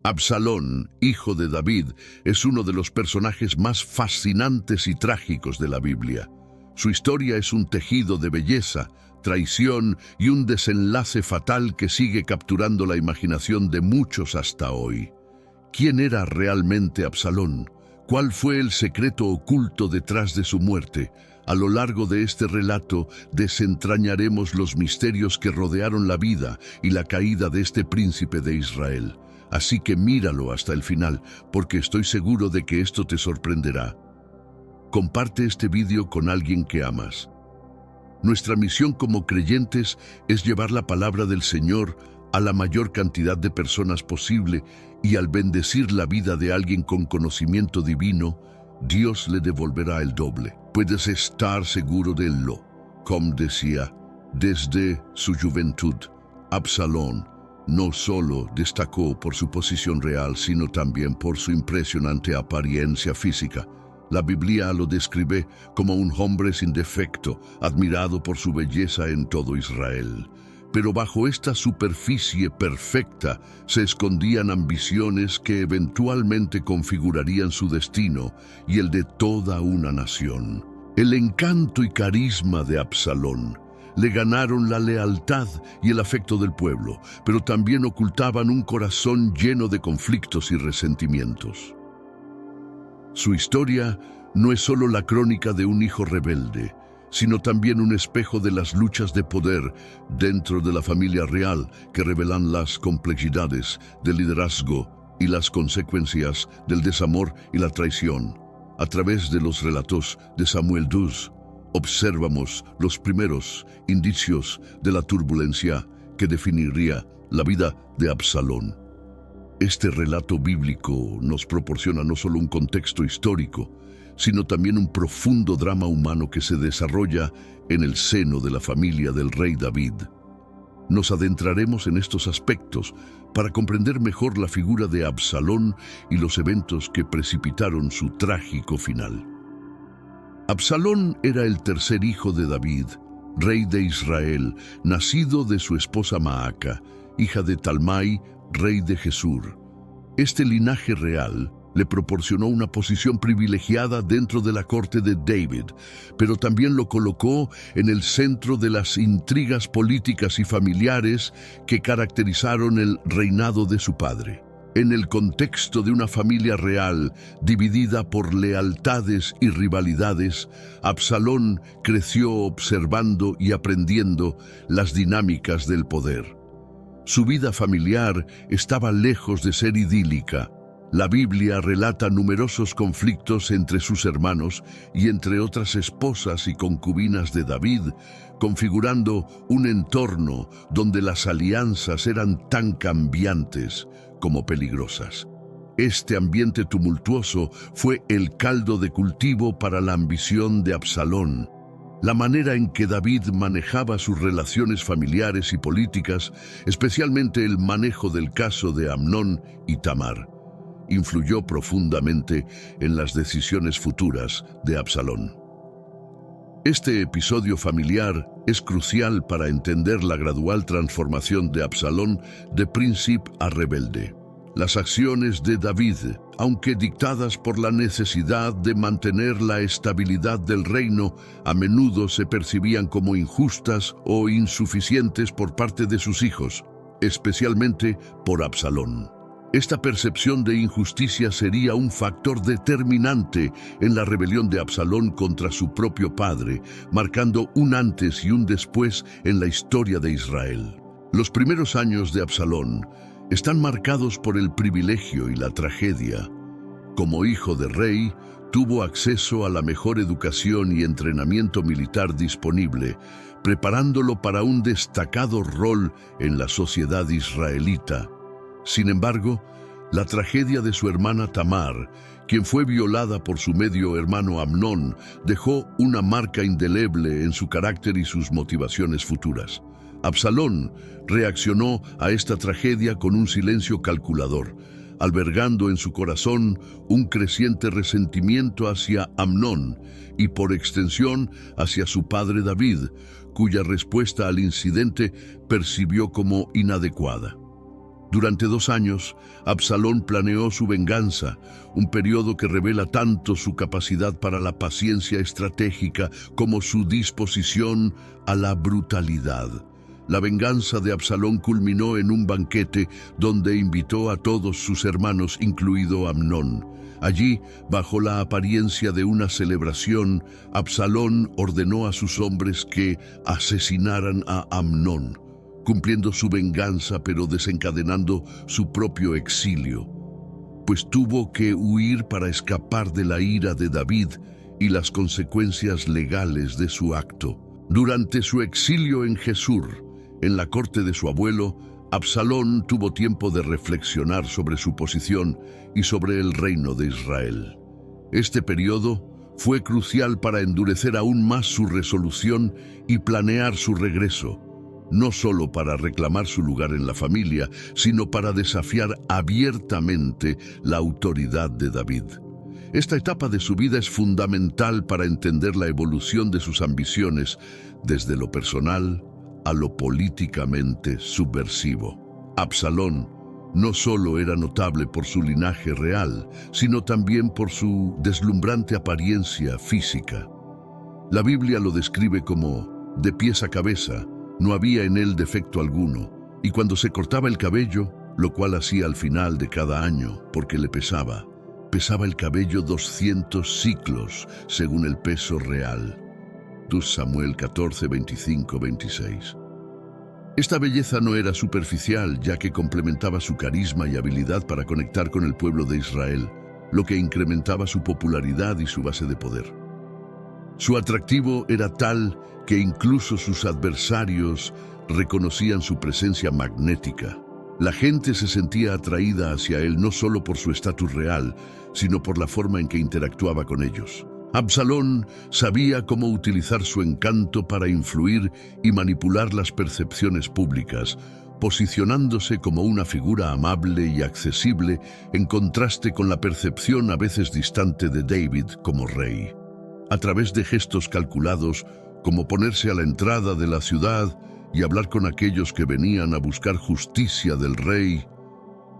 Absalón, hijo de David, es uno de los personajes más fascinantes y trágicos de la Biblia. Su historia es un tejido de belleza, traición y un desenlace fatal que sigue capturando la imaginación de muchos hasta hoy. ¿Quién era realmente Absalón? ¿Cuál fue el secreto oculto detrás de su muerte? A lo largo de este relato desentrañaremos los misterios que rodearon la vida y la caída de este príncipe de Israel. Así que míralo hasta el final, porque estoy seguro de que esto te sorprenderá. Comparte este vídeo con alguien que amas. Nuestra misión como creyentes es llevar la palabra del Señor a la mayor cantidad de personas posible, y al bendecir la vida de alguien con conocimiento divino, Dios le devolverá el doble. Puedes estar seguro de ello. Como decía, desde su juventud, Absalón no solo destacó por su posición real, sino también por su impresionante apariencia física. La Biblia lo describe como un hombre sin defecto, admirado por su belleza en todo Israel. Pero bajo esta superficie perfecta se escondían ambiciones que eventualmente configurarían su destino y el de toda una nación. El encanto y carisma de Absalón le ganaron la lealtad y el afecto del pueblo, pero también ocultaban un corazón lleno de conflictos y resentimientos. Su historia no es solo la crónica de un hijo rebelde, sino también un espejo de las luchas de poder dentro de la familia real que revelan las complejidades del liderazgo y las consecuencias del desamor y la traición. A través de los relatos de Samuel 2, observamos los primeros indicios de la turbulencia que definiría la vida de Absalón. Este relato bíblico nos proporciona no solo un contexto histórico, sino también un profundo drama humano que se desarrolla en el seno de la familia del rey David. Nos adentraremos en estos aspectos para comprender mejor la figura de Absalón y los eventos que precipitaron su trágico final. Absalón era el tercer hijo de David, rey de Israel, nacido de su esposa Maaca, hija de Talmai, rey de Gesur. Este linaje real le proporcionó una posición privilegiada dentro de la corte de David, pero también lo colocó en el centro de las intrigas políticas y familiares que caracterizaron el reinado de su padre. En el contexto de una familia real dividida por lealtades y rivalidades, Absalón creció observando y aprendiendo las dinámicas del poder. Su vida familiar estaba lejos de ser idílica. La Biblia relata numerosos conflictos entre sus hermanos y entre otras esposas y concubinas de David, configurando un entorno donde las alianzas eran tan cambiantes como peligrosas. Este ambiente tumultuoso fue el caldo de cultivo para la ambición de Absalón. La manera en que David manejaba sus relaciones familiares y políticas, especialmente el manejo del caso de Amnón y Tamar, influyó profundamente en las decisiones futuras de Absalón. Este episodio familiar es crucial para entender la gradual transformación de Absalón de príncipe a rebelde. Las acciones de David, aunque dictadas por la necesidad de mantener la estabilidad del reino, a menudo se percibían como injustas o insuficientes por parte de sus hijos, especialmente por Absalón. Esta percepción de injusticia sería un factor determinante en la rebelión de Absalón contra su propio padre, marcando un antes y un después en la historia de Israel. Los primeros años de Absalón están marcados por el privilegio y la tragedia. Como hijo de rey, tuvo acceso a la mejor educación y entrenamiento militar disponible, preparándolo para un destacado rol en la sociedad israelita. Sin embargo, la tragedia de su hermana Tamar, quien fue violada por su medio hermano Amnón, dejó una marca indeleble en su carácter y sus motivaciones futuras. Absalón reaccionó a esta tragedia con un silencio calculador, albergando en su corazón un creciente resentimiento hacia Amnón y por extensión hacia su padre David, cuya respuesta al incidente percibió como inadecuada. Durante 2 años, Absalón planeó su venganza, un periodo que revela tanto su capacidad para la paciencia estratégica como su disposición a la brutalidad. La venganza de Absalón culminó en un banquete donde invitó a todos sus hermanos, incluido Amnón. Allí, bajo la apariencia de una celebración, Absalón ordenó a sus hombres que asesinaran a Amnón, cumpliendo su venganza pero desencadenando su propio exilio, pues tuvo que huir para escapar de la ira de David y las consecuencias legales de su acto. Durante su exilio en Gesur, en la corte de su abuelo, Absalón tuvo tiempo de reflexionar sobre su posición y sobre el reino de Israel. Este periodo fue crucial para endurecer aún más su resolución y planear su regreso, no solo para reclamar su lugar en la familia, sino para desafiar abiertamente la autoridad de David. Esta etapa de su vida es fundamental para entender la evolución de sus ambiciones, desde lo personal a lo políticamente subversivo. Absalón no solo era notable por su linaje real, sino también por su deslumbrante apariencia física. La Biblia lo describe como de pies a cabeza. No había en él defecto alguno, y cuando se cortaba el cabello, lo cual hacía al final de cada año, porque le pesaba el cabello 200 siclos, según el peso real. 2 Samuel 14, 25, 26. Esta belleza no era superficial, ya que complementaba su carisma y habilidad para conectar con el pueblo de Israel, lo que incrementaba su popularidad y su base de poder. Su atractivo era tal que incluso sus adversarios reconocían su presencia magnética. La gente se sentía atraída hacia él no solo por su estatus real, sino por la forma en que interactuaba con ellos. Absalón sabía cómo utilizar su encanto para influir y manipular las percepciones públicas, posicionándose como una figura amable y accesible en contraste con la percepción a veces distante de David como rey. A través de gestos calculados, como ponerse a la entrada de la ciudad y hablar con aquellos que venían a buscar justicia del rey,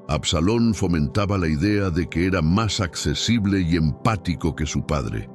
Absalón fomentaba la idea de que era más accesible y empático que su padre.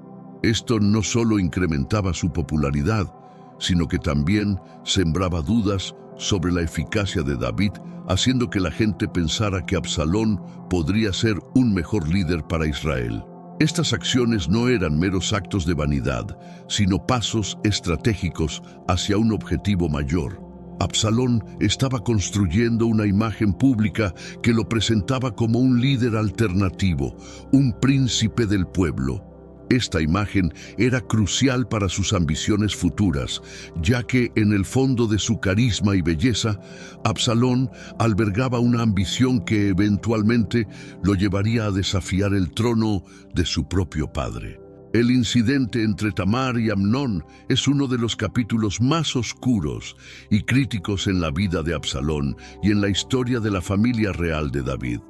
Esto no solo incrementaba su popularidad, sino que también sembraba dudas sobre la eficacia de David, haciendo que la gente pensara que Absalón podría ser un mejor líder para Israel. Estas acciones no eran meros actos de vanidad, sino pasos estratégicos hacia un objetivo mayor. Absalón estaba construyendo una imagen pública que lo presentaba como un líder alternativo, un príncipe del pueblo. Esta imagen era crucial para sus ambiciones futuras, ya que en el fondo de su carisma y belleza, Absalón albergaba una ambición que eventualmente lo llevaría a desafiar el trono de su propio padre. El incidente entre Tamar y Amnón es uno de los capítulos más oscuros y críticos en la vida de Absalón y en la historia de la familia real de David.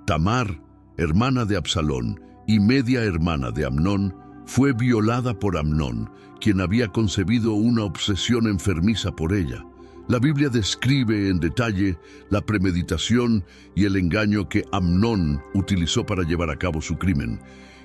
Tamar, hermana de Absalón y media hermana de Amnón, fue violada por Amnón, quien había concebido una obsesión enfermiza por ella. La Biblia describe en detalle la premeditación y el engaño que Amnón utilizó para llevar a cabo su crimen,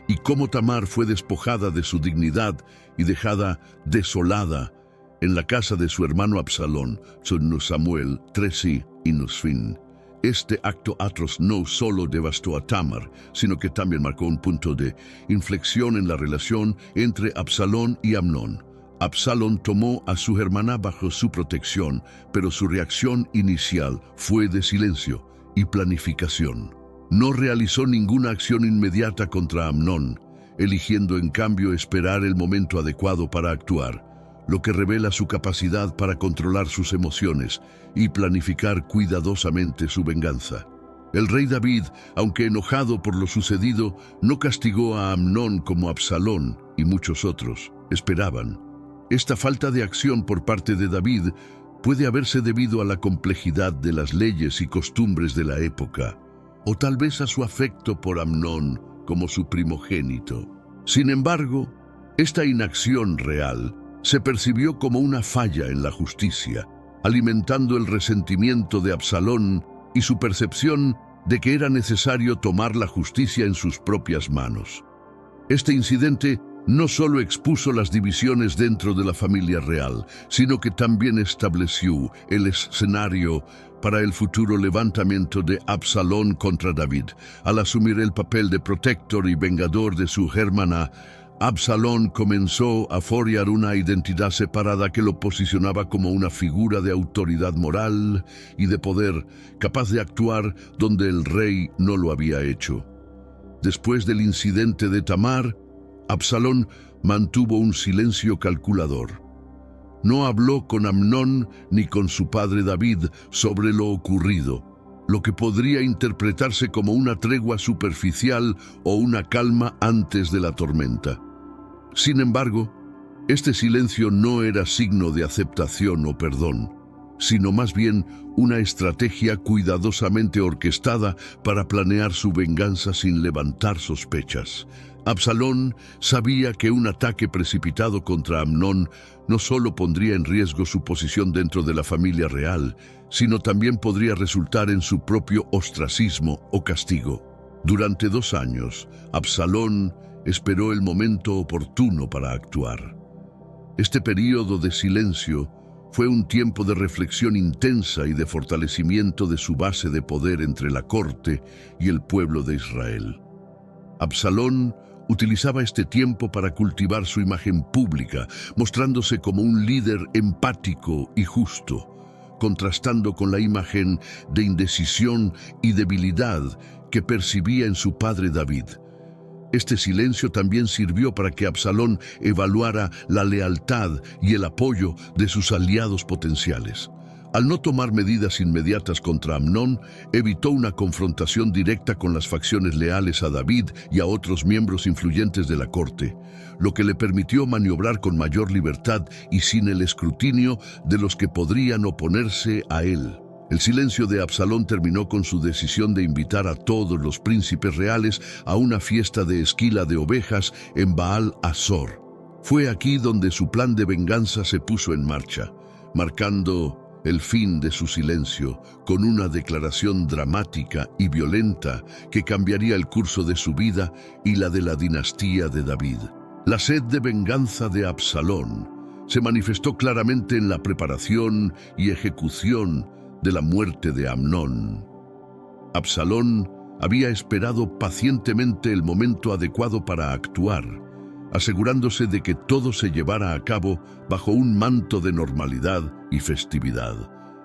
y cómo Tamar fue despojada de su dignidad y dejada desolada en la casa de su hermano Absalón, según Samuel 13 y Nusfin. Este acto atroz no solo devastó a Tamar, sino que también marcó un punto de inflexión en la relación entre Absalón y Amnón. Absalón tomó a su hermana bajo su protección, pero su reacción inicial fue de silencio y planificación. No realizó ninguna acción inmediata contra Amnón, eligiendo en cambio esperar el momento adecuado para actuar, lo que revela su capacidad para controlar sus emociones y planificar cuidadosamente su venganza. El rey David, aunque enojado por lo sucedido, no castigó a Amnón como Absalón y muchos otros esperaban. Esta falta de acción por parte de David puede haberse debido a la complejidad de las leyes y costumbres de la época, o tal vez a su afecto por Amnón como su primogénito. Sin embargo, esta inacción real se percibió como una falla en la justicia, alimentando el resentimiento de Absalón y su percepción de que era necesario tomar la justicia en sus propias manos. Este incidente no solo expuso las divisiones dentro de la familia real, sino que también estableció el escenario para el futuro levantamiento de Absalón contra David. Al asumir el papel de protector y vengador de su hermana, Absalón comenzó a forjar una identidad separada que lo posicionaba como una figura de autoridad moral y de poder, capaz de actuar donde el rey no lo había hecho. Después del incidente de Tamar, Absalón mantuvo un silencio calculador. No habló con Amnón ni con su padre David sobre lo ocurrido, lo que podría interpretarse como una tregua superficial o una calma antes de la tormenta. Sin embargo, este silencio no era signo de aceptación o perdón, sino más bien una estrategia cuidadosamente orquestada para planear su venganza sin levantar sospechas. Absalón sabía que un ataque precipitado contra Amnón no solo pondría en riesgo su posición dentro de la familia real, sino también podría resultar en su propio ostracismo o castigo. Durante 2 años, Absalón esperó el momento oportuno para actuar. Este período de silencio fue un tiempo de reflexión intensa y de fortalecimiento de su base de poder entre la corte y el pueblo de Israel. Absalón utilizaba este tiempo para cultivar su imagen pública, mostrándose como un líder empático y justo, contrastando con la imagen de indecisión y debilidad que percibía en su padre David. Este silencio también sirvió para que Absalón evaluara la lealtad y el apoyo de sus aliados potenciales. Al no tomar medidas inmediatas contra Amnón, evitó una confrontación directa con las facciones leales a David y a otros miembros influyentes de la corte, lo que le permitió maniobrar con mayor libertad y sin el escrutinio de los que podrían oponerse a él. El silencio de Absalón terminó con su decisión de invitar a todos los príncipes reales a una fiesta de esquila de ovejas en Baal Hazor. Fue aquí donde su plan de venganza se puso en marcha, marcando el fin de su silencio con una declaración dramática y violenta que cambiaría el curso de su vida y la de la dinastía de David. La sed de venganza de Absalón se manifestó claramente en la preparación y ejecución de la muerte de Amnón. Absalón había esperado pacientemente el momento adecuado para actuar, asegurándose de que todo se llevara a cabo bajo un manto de normalidad y festividad.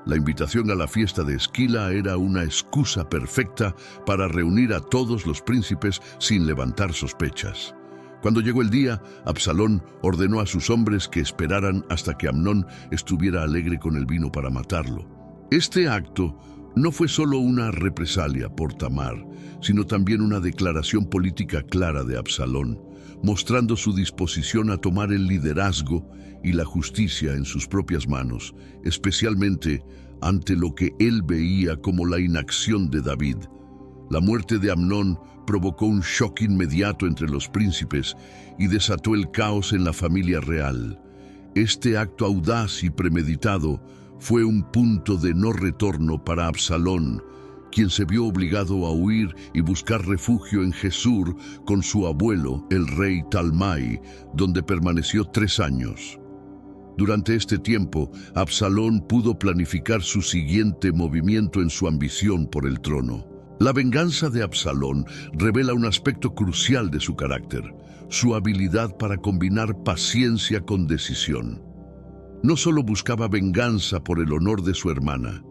La invitación a la fiesta de Esquila era una excusa perfecta para reunir a todos los príncipes sin levantar sospechas. Cuando llegó el día, Absalón ordenó a sus hombres que esperaran hasta que Amnón estuviera alegre con el vino para matarlo. Este acto no fue solo una represalia por Tamar, sino también una declaración política clara de Absalón, mostrando su disposición a tomar el liderazgo y la justicia en sus propias manos, especialmente ante lo que él veía como la inacción de David. La muerte de Amnón provocó un shock inmediato entre los príncipes y desató el caos en la familia real. Este acto audaz y premeditado fue un punto de no retorno para Absalón, quien se vio obligado a huir y buscar refugio en Gesur con su abuelo, el rey Talmai, donde permaneció 3 años. Durante este tiempo, Absalón pudo planificar su siguiente movimiento en su ambición por el trono. La venganza de Absalón revela un aspecto crucial de su carácter, su habilidad para combinar paciencia con decisión. No solo buscaba venganza por el honor de su hermana,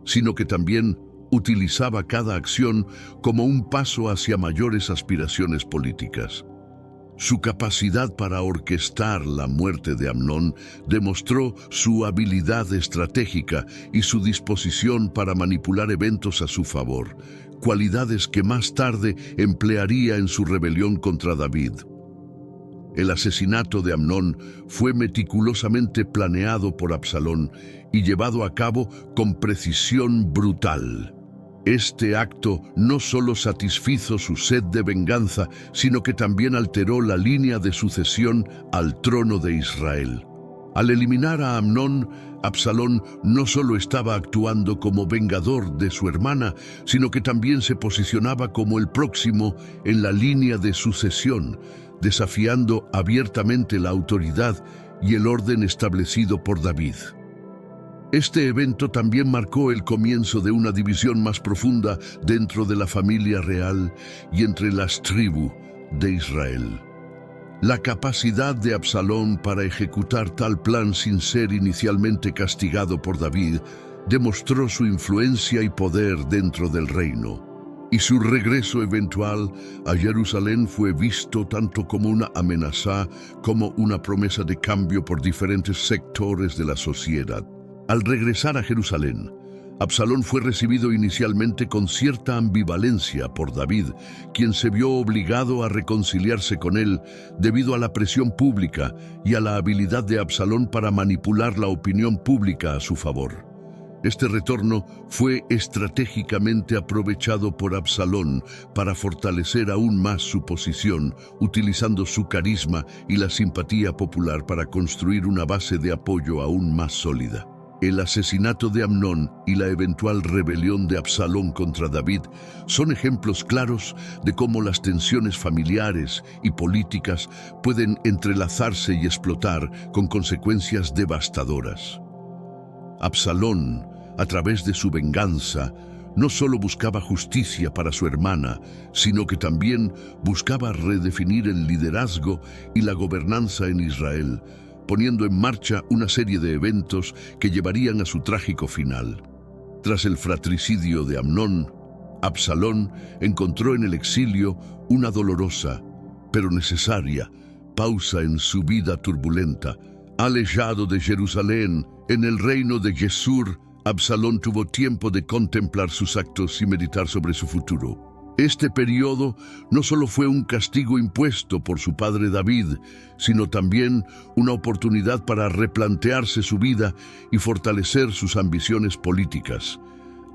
sino que también utilizaba cada acción como un paso hacia mayores aspiraciones políticas. Su capacidad para orquestar la muerte de Amnón demostró su habilidad estratégica y su disposición para manipular eventos a su favor, cualidades que más tarde emplearía en su rebelión contra David. El asesinato de Amnón fue meticulosamente planeado por Absalón y llevado a cabo con precisión brutal. Este acto no solo satisfizo su sed de venganza, sino que también alteró la línea de sucesión al trono de Israel. Al eliminar a Amnón, Absalón no solo estaba actuando como vengador de su hermana, sino que también se posicionaba como el próximo en la línea de sucesión, desafiando abiertamente la autoridad y el orden establecido por David. Este evento también marcó el comienzo de una división más profunda dentro de la familia real y entre las tribus de Israel. La capacidad de Absalón para ejecutar tal plan sin ser inicialmente castigado por David demostró su influencia y poder dentro del reino, y su regreso eventual a Jerusalén fue visto tanto como una amenaza como una promesa de cambio por diferentes sectores de la sociedad. Al regresar a Jerusalén, Absalón fue recibido inicialmente con cierta ambivalencia por David, quien se vio obligado a reconciliarse con él debido a la presión pública y a la habilidad de Absalón para manipular la opinión pública a su favor. Este retorno fue estratégicamente aprovechado por Absalón para fortalecer aún más su posición, utilizando su carisma y la simpatía popular para construir una base de apoyo aún más sólida. El asesinato de Amnón y la eventual rebelión de Absalón contra David son ejemplos claros de cómo las tensiones familiares y políticas pueden entrelazarse y explotar con consecuencias devastadoras. Absalón, a través de su venganza, no solo buscaba justicia para su hermana, sino que también buscaba redefinir el liderazgo y la gobernanza en Israel, poniendo en marcha una serie de eventos que llevarían a su trágico final. Tras el fratricidio de Amnón, Absalón encontró en el exilio una dolorosa, pero necesaria, pausa en su vida turbulenta. Alejado de Jerusalén, en el reino de Gesur, Absalón tuvo tiempo de contemplar sus actos y meditar sobre su futuro. Este periodo no solo fue un castigo impuesto por su padre David, sino también una oportunidad para replantearse su vida y fortalecer sus ambiciones políticas.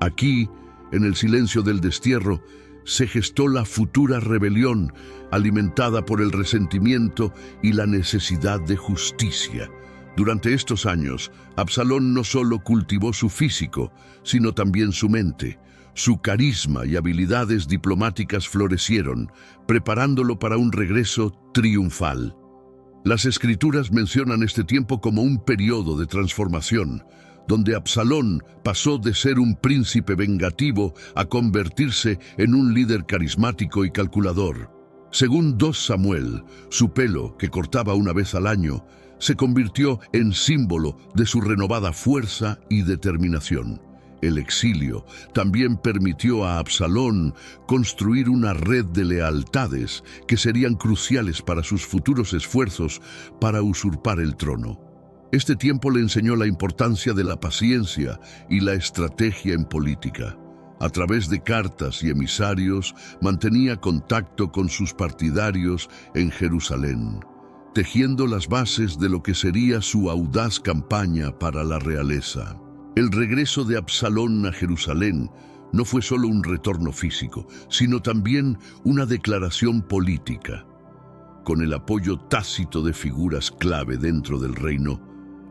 Aquí, en el silencio del destierro, se gestó la futura rebelión, alimentada por el resentimiento y la necesidad de justicia. Durante estos años, Absalón no solo cultivó su físico, sino también su mente. Su carisma y habilidades diplomáticas florecieron, preparándolo para un regreso triunfal. Las Escrituras mencionan este tiempo como un periodo de transformación, donde Absalón pasó de ser un príncipe vengativo a convertirse en un líder carismático y calculador. Según 2 Samuel, su pelo, que cortaba una vez al año, se convirtió en símbolo de su renovada fuerza y determinación. El exilio también permitió a Absalón construir una red de lealtades que serían cruciales para sus futuros esfuerzos para usurpar el trono. Este tiempo le enseñó la importancia de la paciencia y la estrategia en política. A través de cartas y emisarios, mantenía contacto con sus partidarios en Jerusalén, tejiendo las bases de lo que sería su audaz campaña para la realeza. El regreso de Absalón a Jerusalén no fue solo un retorno físico, sino también una declaración política. Con el apoyo tácito de figuras clave dentro del reino,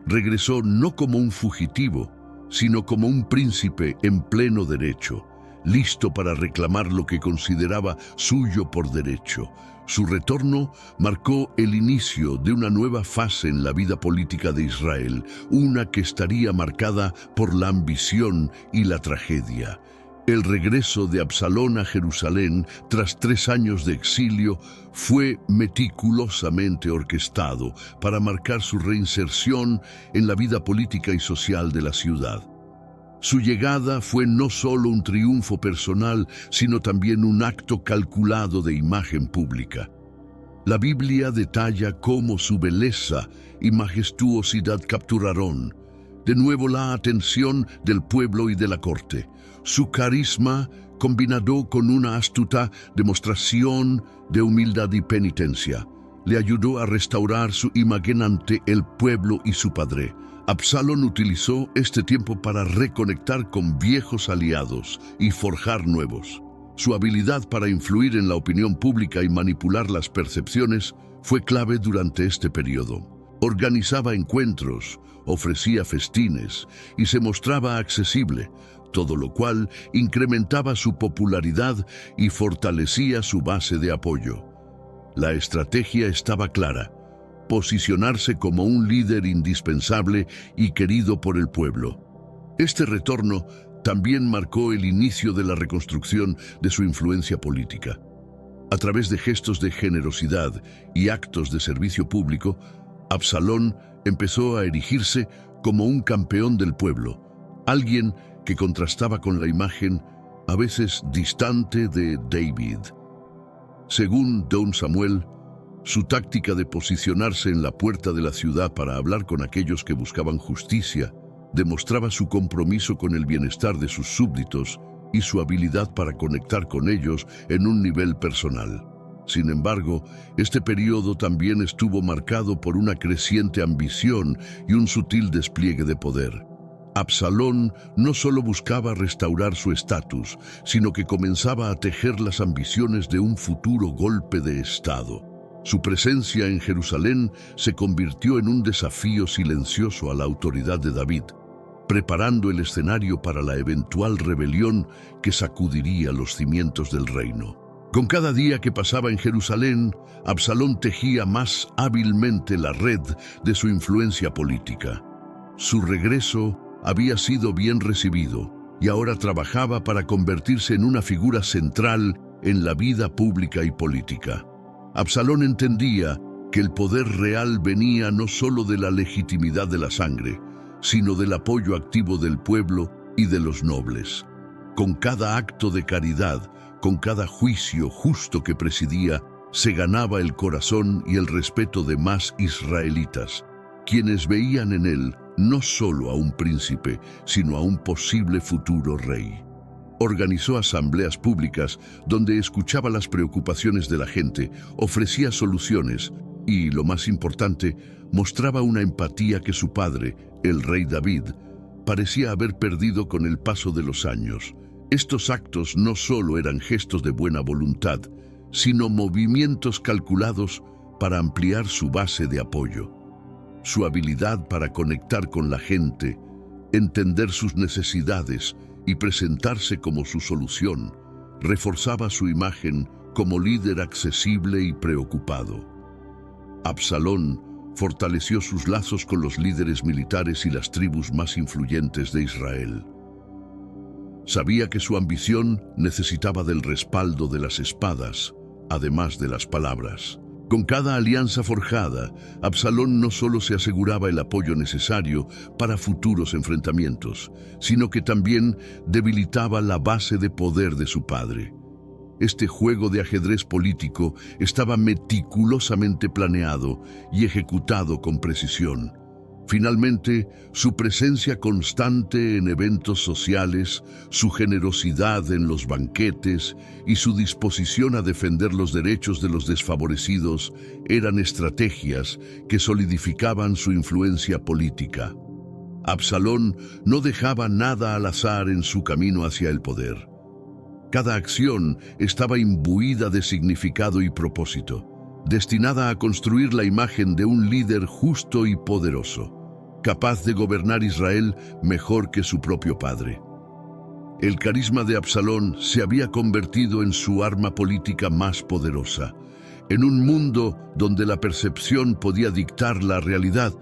regresó no como un fugitivo, sino como un príncipe en pleno derecho, listo para reclamar lo que consideraba suyo por derecho. Su retorno marcó el inicio de una nueva fase en la vida política de Israel, una que estaría marcada por la ambición y la tragedia. El regreso de Absalón a Jerusalén, tras 3 años de exilio, fue meticulosamente orquestado para marcar su reinserción en la vida política y social de la ciudad. Su llegada fue no solo un triunfo personal, sino también un acto calculado de imagen pública. La Biblia detalla cómo su belleza y majestuosidad capturaron de nuevo la atención del pueblo y de la corte. Su carisma, combinado con una astuta demostración de humildad y penitencia, le ayudó a restaurar su imagen ante el pueblo y su padre. Absalón utilizó este tiempo para reconectar con viejos aliados y forjar nuevos. Su habilidad para influir en la opinión pública y manipular las percepciones fue clave durante este periodo. Organizaba encuentros, ofrecía festines y se mostraba accesible, todo lo cual incrementaba su popularidad y fortalecía su base de apoyo. La estrategia estaba clara: posicionarse como un líder indispensable y querido por el pueblo. Este retorno también marcó el inicio de la reconstrucción de su influencia política. A través de gestos de generosidad y actos de servicio público, Absalón empezó a erigirse como un campeón del pueblo, alguien que contrastaba con la imagen, a veces distante, de David. Según Don Samuel, su táctica de posicionarse en la puerta de la ciudad para hablar con aquellos que buscaban justicia demostraba su compromiso con el bienestar de sus súbditos y su habilidad para conectar con ellos en un nivel personal. Sin embargo, este periodo también estuvo marcado por una creciente ambición y un sutil despliegue de poder. Absalón no solo buscaba restaurar su estatus, sino que comenzaba a tejer las ambiciones de un futuro golpe de Estado. Su presencia en Jerusalén se convirtió en un desafío silencioso a la autoridad de David, preparando el escenario para la eventual rebelión que sacudiría los cimientos del reino. Con cada día que pasaba en Jerusalén, Absalón tejía más hábilmente la red de su influencia política. Su regreso había sido bien recibido y ahora trabajaba para convertirse en una figura central en la vida pública y política. Absalón entendía que el poder real venía no solo de la legitimidad de la sangre, sino del apoyo activo del pueblo y de los nobles. Con cada acto de caridad, con cada juicio justo que presidía, se ganaba el corazón y el respeto de más israelitas, quienes veían en él no solo a un príncipe, sino a un posible futuro rey. Organizó asambleas públicas donde escuchaba las preocupaciones de la gente, ofrecía soluciones y, lo más importante, mostraba una empatía que su padre, el rey David, parecía haber perdido con el paso de los años. Estos actos no solo eran gestos de buena voluntad, sino movimientos calculados para ampliar su base de apoyo. Su habilidad para conectar con la gente, entender sus necesidades y presentarse como su solución, reforzaba su imagen como líder accesible y preocupado. Absalón fortaleció sus lazos con los líderes militares y las tribus más influyentes de Israel. Sabía que su ambición necesitaba del respaldo de las espadas, además de las palabras. Con cada alianza forjada, Absalón no solo se aseguraba el apoyo necesario para futuros enfrentamientos, sino que también debilitaba la base de poder de su padre. Este juego de ajedrez político estaba meticulosamente planeado y ejecutado con precisión. Finalmente, su presencia constante en eventos sociales, su generosidad en los banquetes y su disposición a defender los derechos de los desfavorecidos eran estrategias que solidificaban su influencia política. Absalón no dejaba nada al azar en su camino hacia el poder. Cada acción estaba imbuida de significado y propósito, destinada a construir la imagen de un líder justo y poderoso, capaz de gobernar Israel mejor que su propio padre. El carisma de Absalón se había convertido en su arma política más poderosa. En un mundo donde la percepción podía dictar la realidad,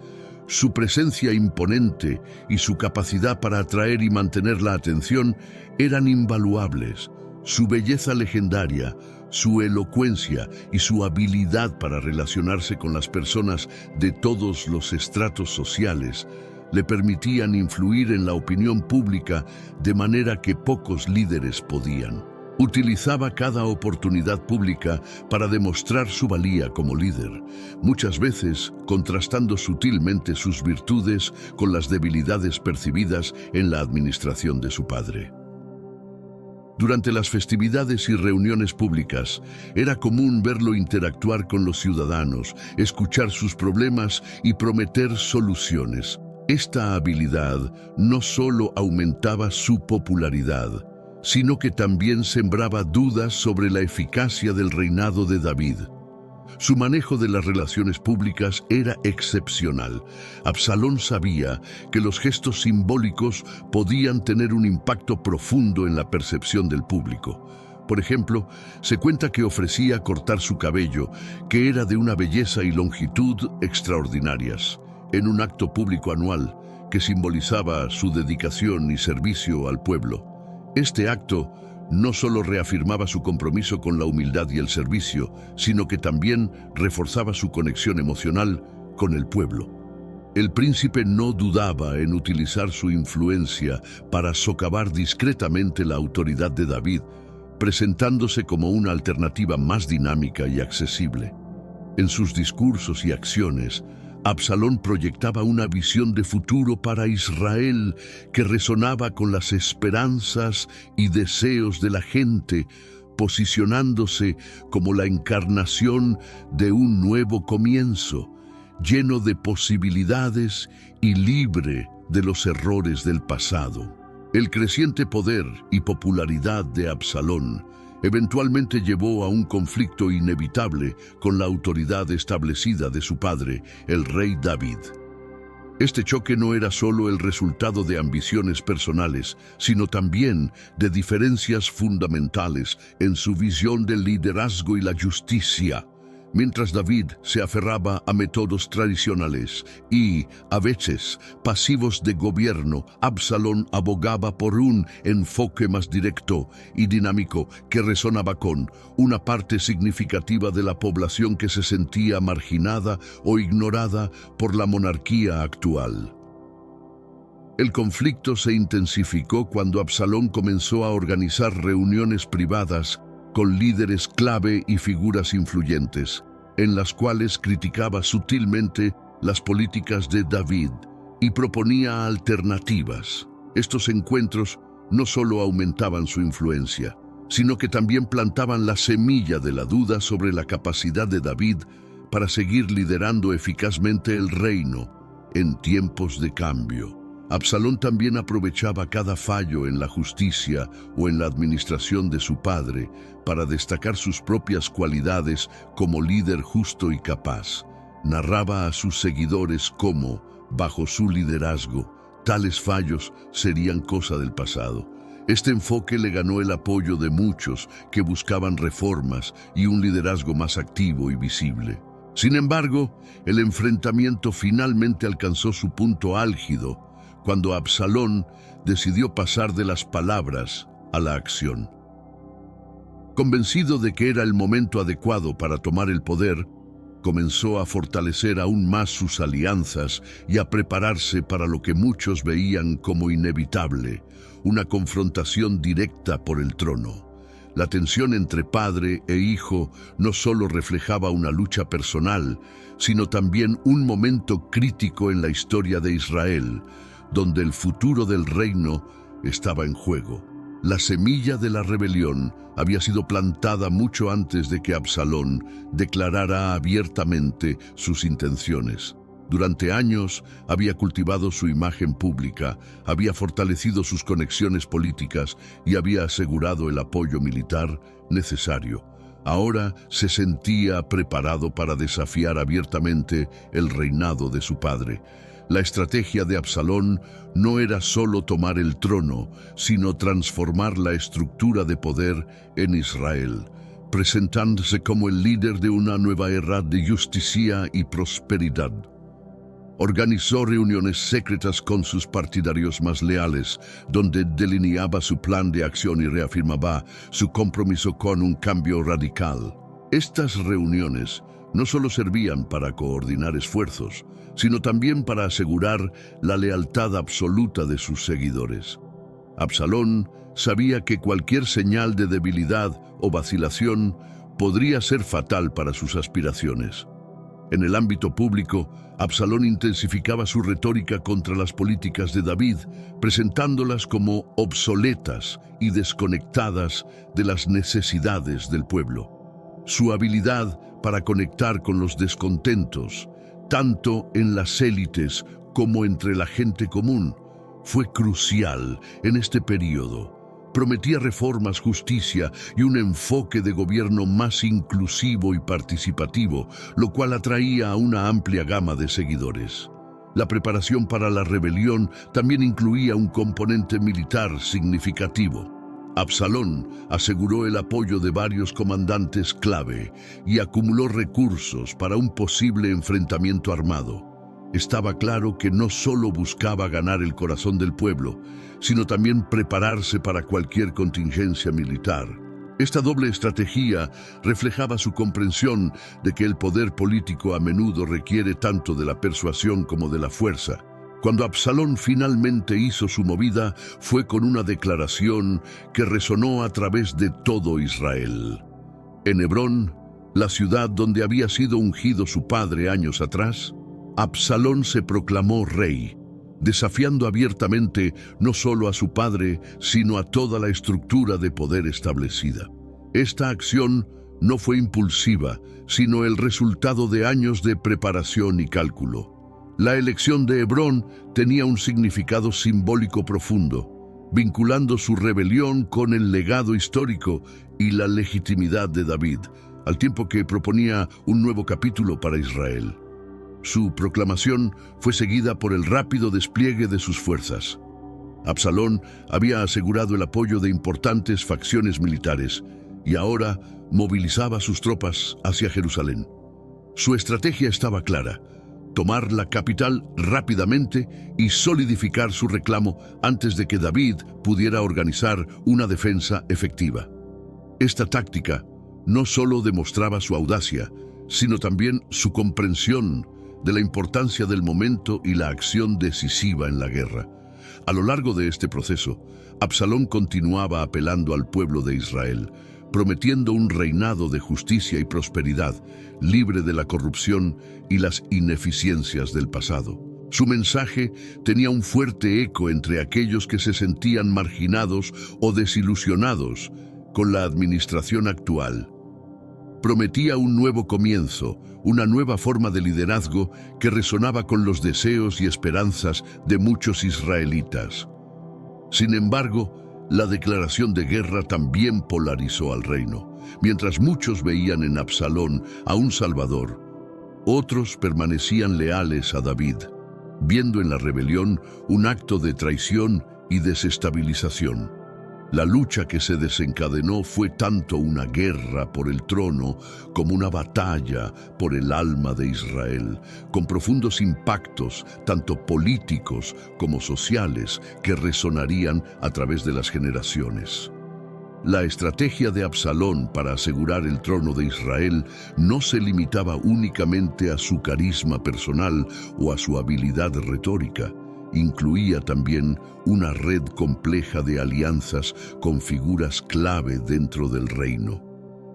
su presencia imponente y su capacidad para atraer y mantener la atención eran invaluables. Su belleza legendaria, su elocuencia y su habilidad para relacionarse con las personas de todos los estratos sociales le permitían influir en la opinión pública de manera que pocos líderes podían. Utilizaba cada oportunidad pública para demostrar su valía como líder, muchas veces contrastando sutilmente sus virtudes con las debilidades percibidas en la administración de su padre. Durante las festividades y reuniones públicas, era común verlo interactuar con los ciudadanos, escuchar sus problemas y prometer soluciones. Esta habilidad no solo aumentaba su popularidad, sino que también sembraba dudas sobre la eficacia del reinado de David. Su manejo de las relaciones públicas era excepcional. Absalón sabía que los gestos simbólicos podían tener un impacto profundo en la percepción del público. Por ejemplo, se cuenta que ofrecía cortar su cabello, que era de una belleza y longitud extraordinarias, en un acto público anual que simbolizaba su dedicación y servicio al pueblo. Este acto no solo reafirmaba su compromiso con la humildad y el servicio, sino que también reforzaba su conexión emocional con el pueblo. El príncipe no dudaba en utilizar su influencia para socavar discretamente la autoridad de David, presentándose como una alternativa más dinámica y accesible. En sus discursos y acciones, Absalón proyectaba una visión de futuro para Israel que resonaba con las esperanzas y deseos de la gente, posicionándose como la encarnación de un nuevo comienzo, lleno de posibilidades y libre de los errores del pasado. El creciente poder y popularidad de Absalón eventualmente llevó a un conflicto inevitable con la autoridad establecida de su padre, el rey David. Este choque no era solo el resultado de ambiciones personales, sino también de diferencias fundamentales en su visión del liderazgo y la justicia. Mientras David se aferraba a métodos tradicionales y, a veces, pasivos de gobierno, Absalón abogaba por un enfoque más directo y dinámico que resonaba con una parte significativa de la población que se sentía marginada o ignorada por la monarquía actual. El conflicto se intensificó cuando Absalón comenzó a organizar reuniones privadas con líderes clave y figuras influyentes, en las cuales criticaba sutilmente las políticas de David y proponía alternativas. Estos encuentros no solo aumentaban su influencia, sino que también plantaban la semilla de la duda sobre la capacidad de David para seguir liderando eficazmente el reino en tiempos de cambio. Absalón también aprovechaba cada fallo en la justicia o en la administración de su padre para destacar sus propias cualidades como líder justo y capaz. Narraba a sus seguidores cómo, bajo su liderazgo, tales fallos serían cosa del pasado. Este enfoque le ganó el apoyo de muchos que buscaban reformas y un liderazgo más activo y visible. Sin embargo, el enfrentamiento finalmente alcanzó su punto álgido cuando Absalón decidió pasar de las palabras a la acción. Convencido de que era el momento adecuado para tomar el poder, comenzó a fortalecer aún más sus alianzas y a prepararse para lo que muchos veían como inevitable, una confrontación directa por el trono. La tensión entre padre e hijo no solo reflejaba una lucha personal, sino también un momento crítico en la historia de Israel, donde el futuro del reino estaba en juego. La semilla de la rebelión había sido plantada mucho antes de que Absalón declarara abiertamente sus intenciones. Durante años había cultivado su imagen pública, había fortalecido sus conexiones políticas y había asegurado el apoyo militar necesario. Ahora se sentía preparado para desafiar abiertamente el reinado de su padre. La estrategia de Absalón no era solo tomar el trono, sino transformar la estructura de poder en Israel, presentándose como el líder de una nueva era de justicia y prosperidad. Organizó reuniones secretas con sus partidarios más leales, donde delineaba su plan de acción y reafirmaba su compromiso con un cambio radical. Estas reuniones no solo servían para coordinar esfuerzos, sino también para asegurar la lealtad absoluta de sus seguidores. Absalón sabía que cualquier señal de debilidad o vacilación podría ser fatal para sus aspiraciones. En el ámbito público, Absalón intensificaba su retórica contra las políticas de David, presentándolas como obsoletas y desconectadas de las necesidades del pueblo. Su habilidad para conectar con los descontentos, tanto en las élites como entre la gente común, fue crucial en este periodo. Prometía reformas, justicia y un enfoque de gobierno más inclusivo y participativo, lo cual atraía a una amplia gama de seguidores. La preparación para la rebelión también incluía un componente militar significativo. Absalón aseguró el apoyo de varios comandantes clave y acumuló recursos para un posible enfrentamiento armado. Estaba claro que no solo buscaba ganar el corazón del pueblo, sino también prepararse para cualquier contingencia militar. Esta doble estrategia reflejaba su comprensión de que el poder político a menudo requiere tanto de la persuasión como de la fuerza. Cuando Absalón finalmente hizo su movida, fue con una declaración que resonó a través de todo Israel. En Hebrón, la ciudad donde había sido ungido su padre años atrás, Absalón se proclamó rey, desafiando abiertamente no solo a su padre, sino a toda la estructura de poder establecida. Esta acción no fue impulsiva, sino el resultado de años de preparación y cálculo. La elección de Hebrón tenía un significado simbólico profundo, vinculando su rebelión con el legado histórico y la legitimidad de David, al tiempo que proponía un nuevo capítulo para Israel. Su proclamación fue seguida por el rápido despliegue de sus fuerzas. Absalón había asegurado el apoyo de importantes facciones militares y ahora movilizaba sus tropas hacia Jerusalén. Su estrategia estaba clara: tomar la capital rápidamente y solidificar su reclamo antes de que David pudiera organizar una defensa efectiva. Esta táctica no solo demostraba su audacia, sino también su comprensión de la importancia del momento y la acción decisiva en la guerra. A lo largo de este proceso, Absalón continuaba apelando al pueblo de Israel, prometiendo un reinado de justicia y prosperidad, libre de la corrupción y las ineficiencias del pasado. Su mensaje tenía un fuerte eco entre aquellos que se sentían marginados o desilusionados con la administración actual. Prometía un nuevo comienzo, una nueva forma de liderazgo que resonaba con los deseos y esperanzas de muchos israelitas. Sin embargo, la declaración de guerra también polarizó al reino. Mientras muchos veían en Absalón a un salvador, otros permanecían leales a David, viendo en la rebelión un acto de traición y desestabilización. La lucha que se desencadenó fue tanto una guerra por el trono como una batalla por el alma de Israel, con profundos impactos, tanto políticos como sociales, que resonarían a través de las generaciones. La estrategia de Absalón para asegurar el trono de Israel no se limitaba únicamente a su carisma personal o a su habilidad retórica. Incluía también una red compleja de alianzas con figuras clave dentro del reino.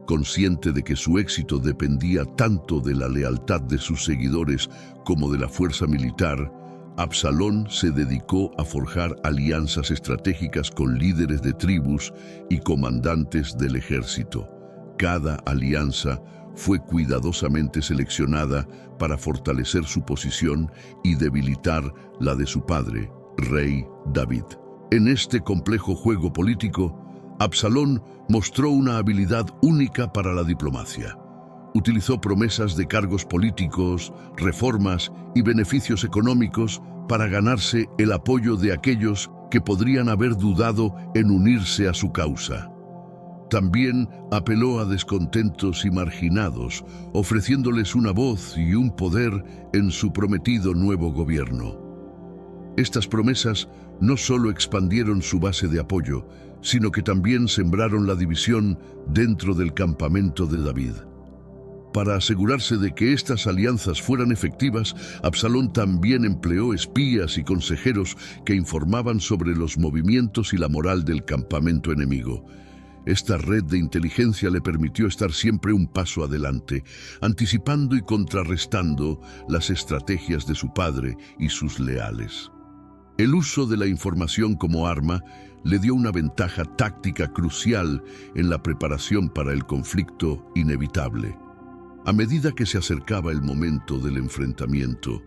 Consciente de que su éxito dependía tanto de la lealtad de sus seguidores como de la fuerza militar, Absalón se dedicó a forjar alianzas estratégicas con líderes de tribus y comandantes del ejército. Cada alianza fue cuidadosamente seleccionada para fortalecer su posición y debilitar la de su padre, rey David. En este complejo juego político, Absalón mostró una habilidad única para la diplomacia. Utilizó promesas de cargos políticos, reformas y beneficios económicos para ganarse el apoyo de aquellos que podrían haber dudado en unirse a su causa. También apeló a descontentos y marginados, ofreciéndoles una voz y un poder en su prometido nuevo gobierno. Estas promesas no solo expandieron su base de apoyo, sino que también sembraron la división dentro del campamento de David. Para asegurarse de que estas alianzas fueran efectivas, Absalón también empleó espías y consejeros que informaban sobre los movimientos y la moral del campamento enemigo. Esta red de inteligencia le permitió estar siempre un paso adelante, anticipando y contrarrestando las estrategias de su padre y sus leales. El uso de la información como arma le dio una ventaja táctica crucial en la preparación para el conflicto inevitable. A medida que se acercaba el momento del enfrentamiento,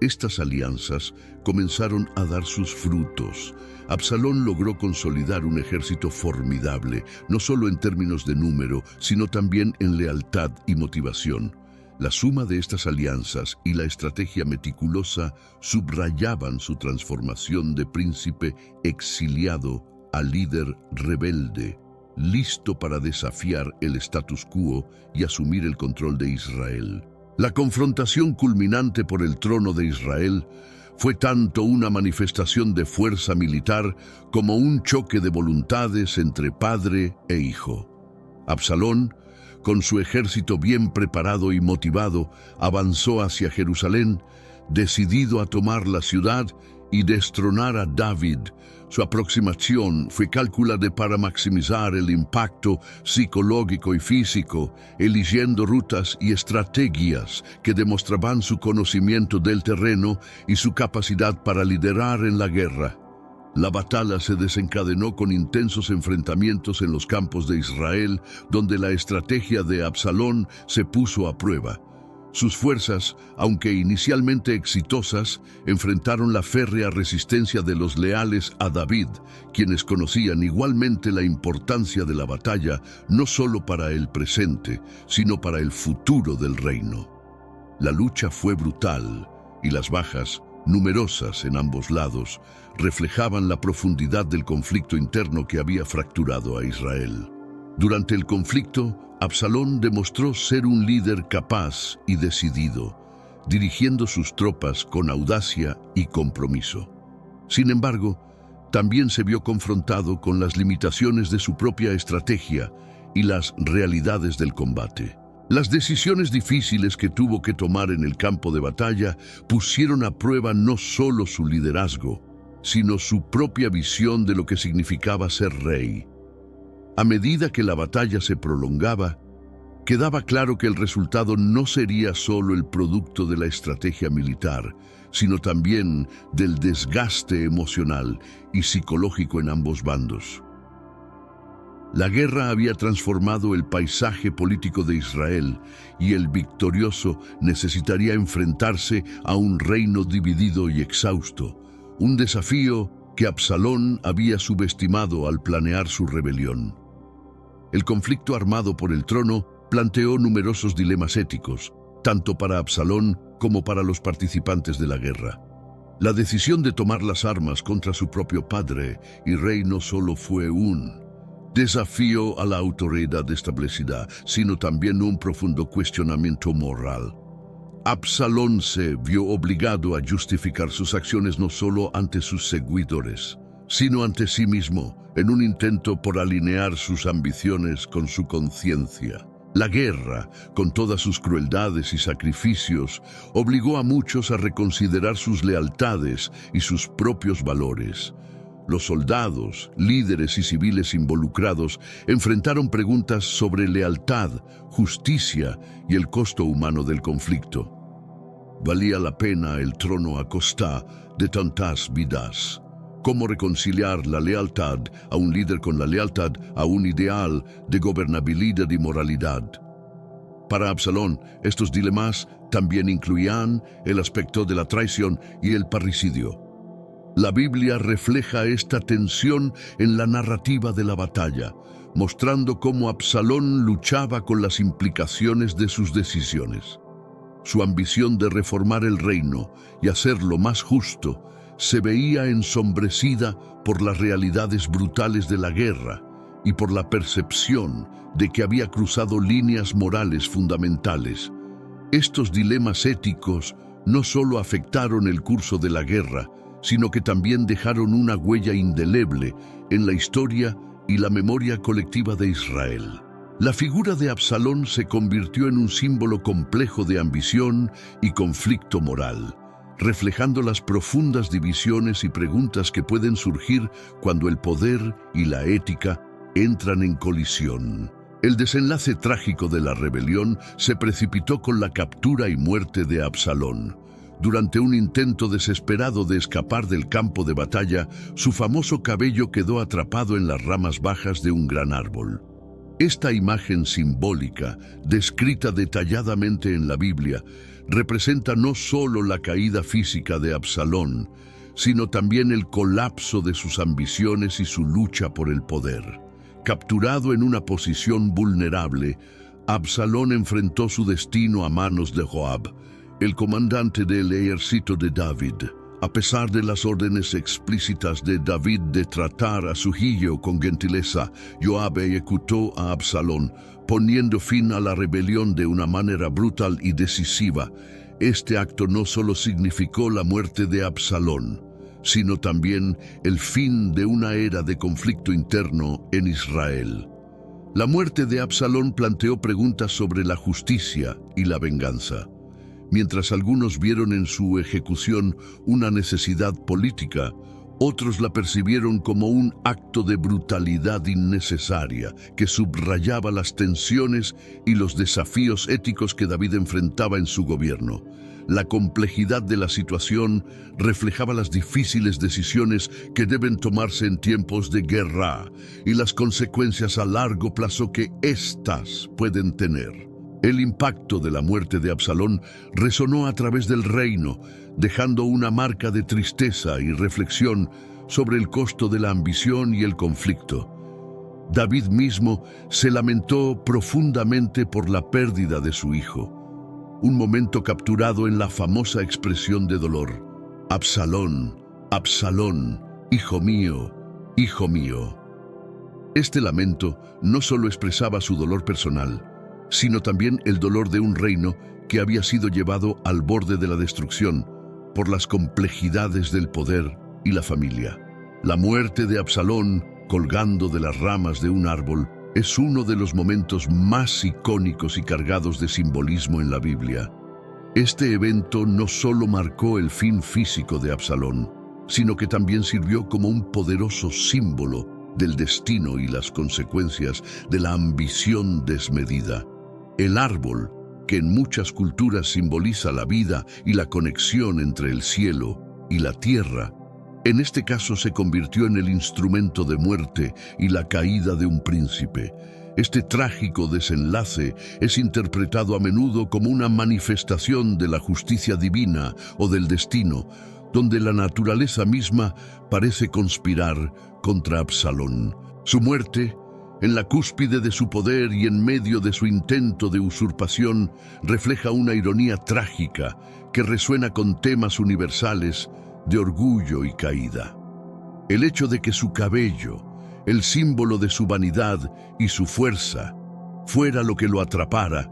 estas alianzas comenzaron a dar sus frutos. Absalón logró consolidar un ejército formidable, no solo en términos de número, sino también en lealtad y motivación. La suma de estas alianzas y la estrategia meticulosa subrayaban su transformación de príncipe exiliado a líder rebelde, listo para desafiar el status quo y asumir el control de Israel. La confrontación culminante por el trono de Israel fue tanto una manifestación de fuerza militar como un choque de voluntades entre padre e hijo. Absalón, con su ejército bien preparado y motivado, avanzó hacia Jerusalén, decidido a tomar la ciudad y destronar a David. Su aproximación fue calculada para maximizar el impacto psicológico y físico, eligiendo rutas y estrategias que demostraban su conocimiento del terreno y su capacidad para liderar en la guerra. La batalla se desencadenó con intensos enfrentamientos en los campos de Israel, donde la estrategia de Absalón se puso a prueba. Sus fuerzas, aunque inicialmente exitosas, enfrentaron la férrea resistencia de los leales a David, quienes conocían igualmente la importancia de la batalla no solo para el presente, sino para el futuro del reino. La lucha fue brutal y las bajas, numerosas en ambos lados, reflejaban la profundidad del conflicto interno que había fracturado a Israel. Durante el conflicto, Absalón demostró ser un líder capaz y decidido, dirigiendo sus tropas con audacia y compromiso. Sin embargo, también se vio confrontado con las limitaciones de su propia estrategia y las realidades del combate. Las decisiones difíciles que tuvo que tomar en el campo de batalla pusieron a prueba no solo su liderazgo, sino su propia visión de lo que significaba ser rey. A medida que la batalla se prolongaba, quedaba claro que el resultado no sería solo el producto de la estrategia militar, sino también del desgaste emocional y psicológico en ambos bandos. La guerra había transformado el paisaje político de Israel y el victorioso necesitaría enfrentarse a un reino dividido y exhausto, un desafío que Absalón había subestimado al planear su rebelión. El conflicto armado por el trono planteó numerosos dilemas éticos, tanto para Absalón como para los participantes de la guerra. La decisión de tomar las armas contra su propio padre y rey no solo fue un desafío a la autoridad establecida, sino también un profundo cuestionamiento moral. Absalón se vio obligado a justificar sus acciones no solo ante sus seguidores, sino ante sí mismo, en un intento por alinear sus ambiciones con su conciencia. La guerra, con todas sus crueldades y sacrificios, obligó a muchos a reconsiderar sus lealtades y sus propios valores. Los soldados, líderes y civiles involucrados enfrentaron preguntas sobre lealtad, justicia y el costo humano del conflicto. ¿Valía la pena el trono a costa de tantas vidas? ¿Cómo reconciliar la lealtad a un líder con la lealtad a un ideal de gobernabilidad y moralidad? Para Absalón, estos dilemas también incluían el aspecto de la traición y el parricidio. La Biblia refleja esta tensión en la narrativa de la batalla, mostrando cómo Absalón luchaba con las implicaciones de sus decisiones. Su ambición de reformar el reino y hacerlo más justo se veía ensombrecida por las realidades brutales de la guerra y por la percepción de que había cruzado líneas morales fundamentales. Estos dilemas éticos no solo afectaron el curso de la guerra, sino que también dejaron una huella indeleble en la historia y la memoria colectiva de Israel. La figura de Absalón se convirtió en un símbolo complejo de ambición y conflicto moral, reflejando las profundas divisiones y preguntas que pueden surgir cuando el poder y la ética entran en colisión. El desenlace trágico de la rebelión se precipitó con la captura y muerte de Absalón. Durante un intento desesperado de escapar del campo de batalla, su famoso cabello quedó atrapado en las ramas bajas de un gran árbol. Esta imagen simbólica, descrita detalladamente en la Biblia, representa no solo la caída física de Absalón, sino también el colapso de sus ambiciones y su lucha por el poder. Capturado en una posición vulnerable, Absalón enfrentó su destino a manos de Joab, el comandante del ejército de David. A pesar de las órdenes explícitas de David de tratar a su hijo con gentileza, Joab ejecutó a Absalón, poniendo fin a la rebelión de una manera brutal y decisiva. Este acto no solo significó la muerte de Absalón, sino también el fin de una era de conflicto interno en Israel. La muerte de Absalón planteó preguntas sobre la justicia y la venganza. Mientras algunos vieron en su ejecución una necesidad política, otros la percibieron como un acto de brutalidad innecesaria que subrayaba las tensiones y los desafíos éticos que David enfrentaba en su gobierno. La complejidad de la situación reflejaba las difíciles decisiones que deben tomarse en tiempos de guerra y las consecuencias a largo plazo que éstas pueden tener. El impacto de la muerte de Absalón resonó a través del reino, dejando una marca de tristeza y reflexión sobre el costo de la ambición y el conflicto. David mismo se lamentó profundamente por la pérdida de su hijo, un momento capturado en la famosa expresión de dolor: Absalón, Absalón, hijo mío, hijo mío. Este lamento no solo expresaba su dolor personal, sino también el dolor de un reino que había sido llevado al borde de la destrucción por las complejidades del poder y la familia. La muerte de Absalón, colgando de las ramas de un árbol, es uno de los momentos más icónicos y cargados de simbolismo en la Biblia. Este evento no solo marcó el fin físico de Absalón, sino que también sirvió como un poderoso símbolo del destino y las consecuencias de la ambición desmedida. El árbol, que en muchas culturas simboliza la vida y la conexión entre el cielo y la tierra, en este caso se convirtió en el instrumento de muerte y la caída de un príncipe. Este trágico desenlace es interpretado a menudo como una manifestación de la justicia divina o del destino, donde la naturaleza misma parece conspirar contra Absalón. Su muerte, en la cúspide de su poder y en medio de su intento de usurpación, refleja una ironía trágica que resuena con temas universales de orgullo y caída. El hecho de que su cabello, el símbolo de su vanidad y su fuerza, fuera lo que lo atrapara,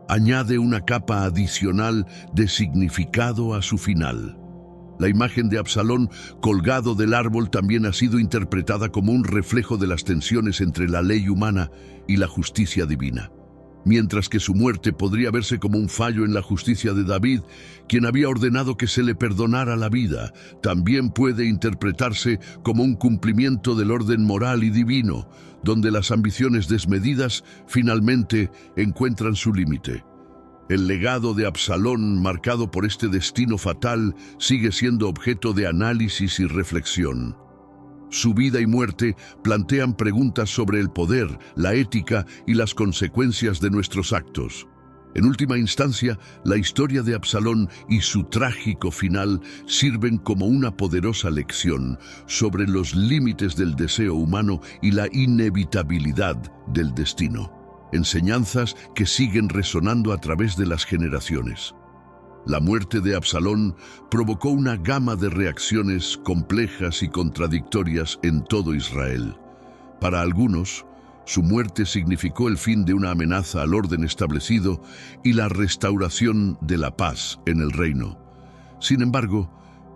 añade una capa adicional de significado a su final. La imagen de Absalón colgado del árbol también ha sido interpretada como un reflejo de las tensiones entre la ley humana y la justicia divina. Mientras que su muerte podría verse como un fallo en la justicia de David, quien había ordenado que se le perdonara la vida, también puede interpretarse como un cumplimiento del orden moral y divino, donde las ambiciones desmedidas finalmente encuentran su límite. El legado de Absalón, marcado por este destino fatal, sigue siendo objeto de análisis y reflexión. Su vida y muerte plantean preguntas sobre el poder, la ética y las consecuencias de nuestros actos. En última instancia, la historia de Absalón y su trágico final sirven como una poderosa lección sobre los límites del deseo humano y la inevitabilidad del destino. Enseñanzas que siguen resonando a través de las generaciones. La muerte de Absalón provocó una gama de reacciones complejas y contradictorias en todo Israel. Para algunos, su muerte significó el fin de una amenaza al orden establecido y la restauración de la paz en el reino. Sin embargo,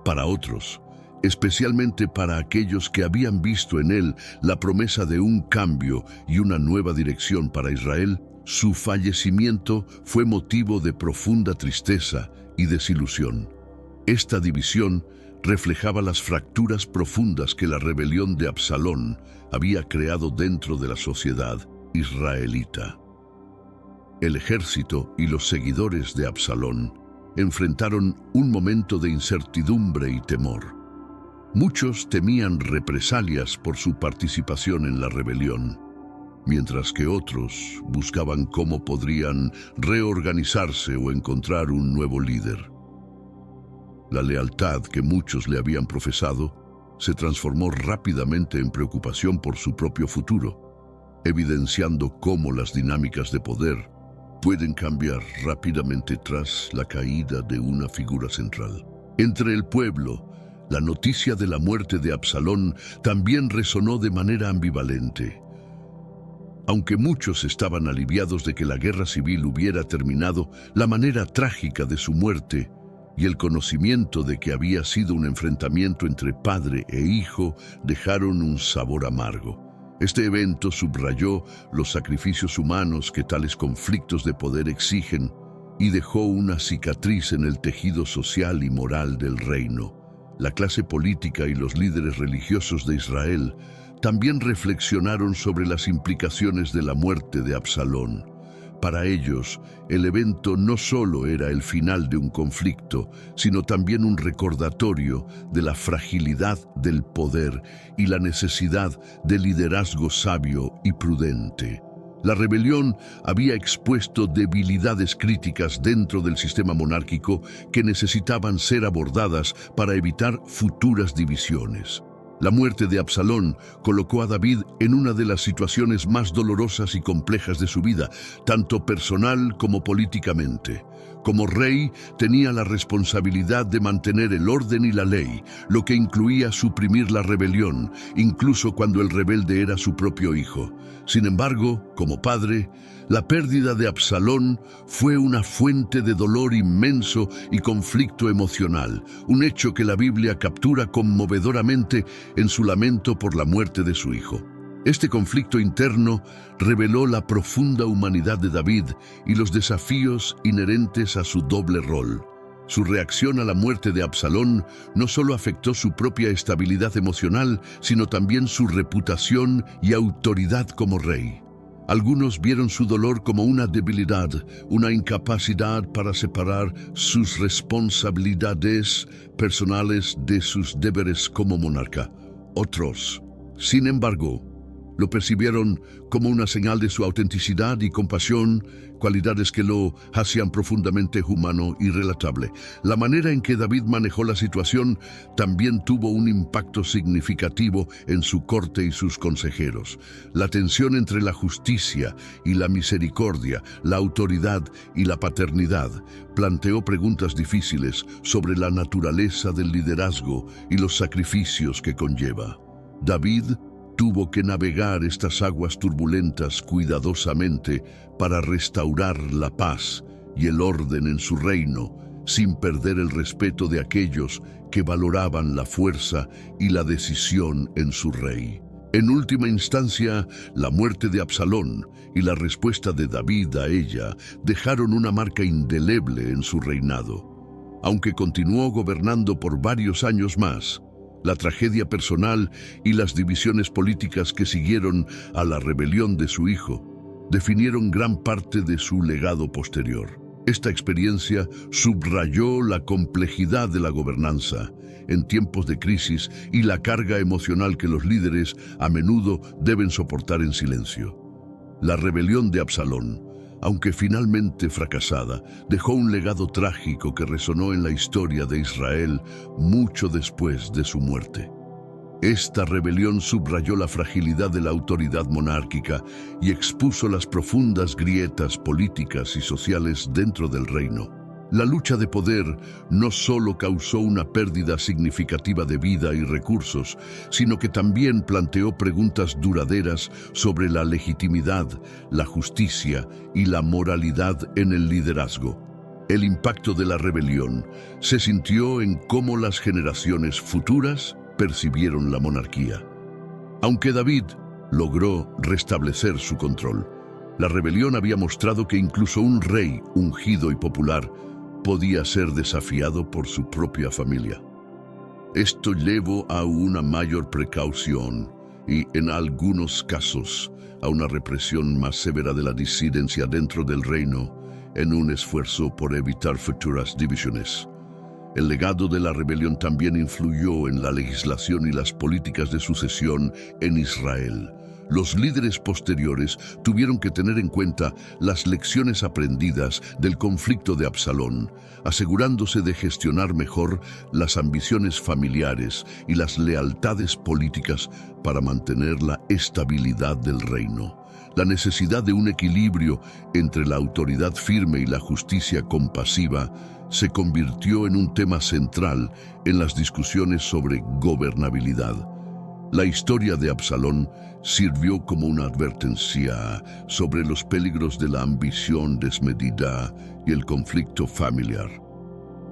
para otros, especialmente para aquellos que habían visto en él la promesa de un cambio y una nueva dirección para Israel, su fallecimiento fue motivo de profunda tristeza y desilusión. Esta división reflejaba las fracturas profundas que la rebelión de Absalón había creado dentro de la sociedad israelita. El ejército y los seguidores de Absalón enfrentaron un momento de incertidumbre y temor. Muchos temían represalias por su participación en la rebelión. mientras que otros buscaban cómo podrían reorganizarse o encontrar un nuevo líder. La lealtad que muchos le habían profesado se transformó rápidamente en preocupación por su propio futuro, evidenciando cómo las dinámicas de poder pueden cambiar rápidamente tras la caída de una figura central. Entre el pueblo, la noticia de la muerte de Absalón también resonó de manera ambivalente. Aunque muchos estaban aliviados de que la guerra civil hubiera terminado, la manera trágica de su muerte y el conocimiento de que había sido un enfrentamiento entre padre e hijo dejaron un sabor amargo. Este evento subrayó los sacrificios humanos que tales conflictos de poder exigen y dejó una cicatriz en el tejido social y moral del reino. La clase política y los líderes religiosos de Israel también reflexionaron sobre las implicaciones de la muerte de Absalón. Para ellos, el evento no solo era el final de un conflicto, sino también un recordatorio de la fragilidad del poder y la necesidad de liderazgo sabio y prudente. La rebelión había expuesto debilidades críticas dentro del sistema monárquico que necesitaban ser abordadas para evitar futuras divisiones. La muerte de Absalón colocó a David en una de las situaciones más dolorosas y complejas de su vida, tanto personal como políticamente. Como rey, tenía la responsabilidad de mantener el orden y la ley, lo que incluía suprimir la rebelión, incluso cuando el rebelde era su propio hijo. Sin embargo, como padre, la pérdida de Absalón fue una fuente de dolor inmenso y conflicto emocional, un hecho que la Biblia captura conmovedoramente en su lamento por la muerte de su hijo. Este conflicto interno reveló la profunda humanidad de David y los desafíos inherentes a su doble rol. Su reacción a la muerte de Absalón no solo afectó su propia estabilidad emocional, sino también su reputación y autoridad como rey. Algunos vieron su dolor como una debilidad, una incapacidad para separar sus responsabilidades personales de sus deberes como monarca. Otros, sin embargo, lo percibieron como una señal de su autenticidad y compasión, cualidades que lo hacían profundamente humano y relatable. La manera en que David manejó la situación también tuvo un impacto significativo en su corte y sus consejeros. La tensión entre la justicia y la misericordia, la autoridad y la paternidad, planteó preguntas difíciles sobre la naturaleza del liderazgo y los sacrificios que conlleva. David tuvo que navegar estas aguas turbulentas cuidadosamente para restaurar la paz y el orden en su reino, sin perder el respeto de aquellos que valoraban la fuerza y la decisión en su rey. En última instancia, la muerte de Absalón y la respuesta de David a ella dejaron una marca indeleble en su reinado. Aunque continuó gobernando por varios años más, la tragedia personal y las divisiones políticas que siguieron a la rebelión de su hijo definieron gran parte de su legado posterior. Esta experiencia subrayó la complejidad de la gobernanza en tiempos de crisis y la carga emocional que los líderes a menudo deben soportar en silencio. La rebelión de Absalón, aunque finalmente fracasada, dejó un legado trágico que resonó en la historia de Israel mucho después de su muerte. Esta rebelión subrayó la fragilidad de la autoridad monárquica y expuso las profundas grietas políticas y sociales dentro del reino. La lucha de poder no solo causó una pérdida significativa de vida y recursos, sino que también planteó preguntas duraderas sobre la legitimidad, la justicia y la moralidad en el liderazgo. El impacto de la rebelión se sintió en cómo las generaciones futuras percibieron la monarquía. Aunque David logró restablecer su control, la rebelión había mostrado que incluso un rey ungido y popular podía ser desafiado por su propia familia. Esto llevó a una mayor precaución y, en algunos casos, a una represión más severa de la disidencia dentro del reino, en un esfuerzo por evitar futuras divisiones. El legado de la rebelión también influyó en la legislación y las políticas de sucesión en Israel. Los líderes posteriores tuvieron que tener en cuenta las lecciones aprendidas del conflicto de Absalón, asegurándose de gestionar mejor las ambiciones familiares y las lealtades políticas para mantener la estabilidad del reino. La necesidad de un equilibrio entre la autoridad firme y la justicia compasiva se convirtió en un tema central en las discusiones sobre gobernabilidad. La historia de Absalón sirvió como una advertencia sobre los peligros de la ambición desmedida y el conflicto familiar.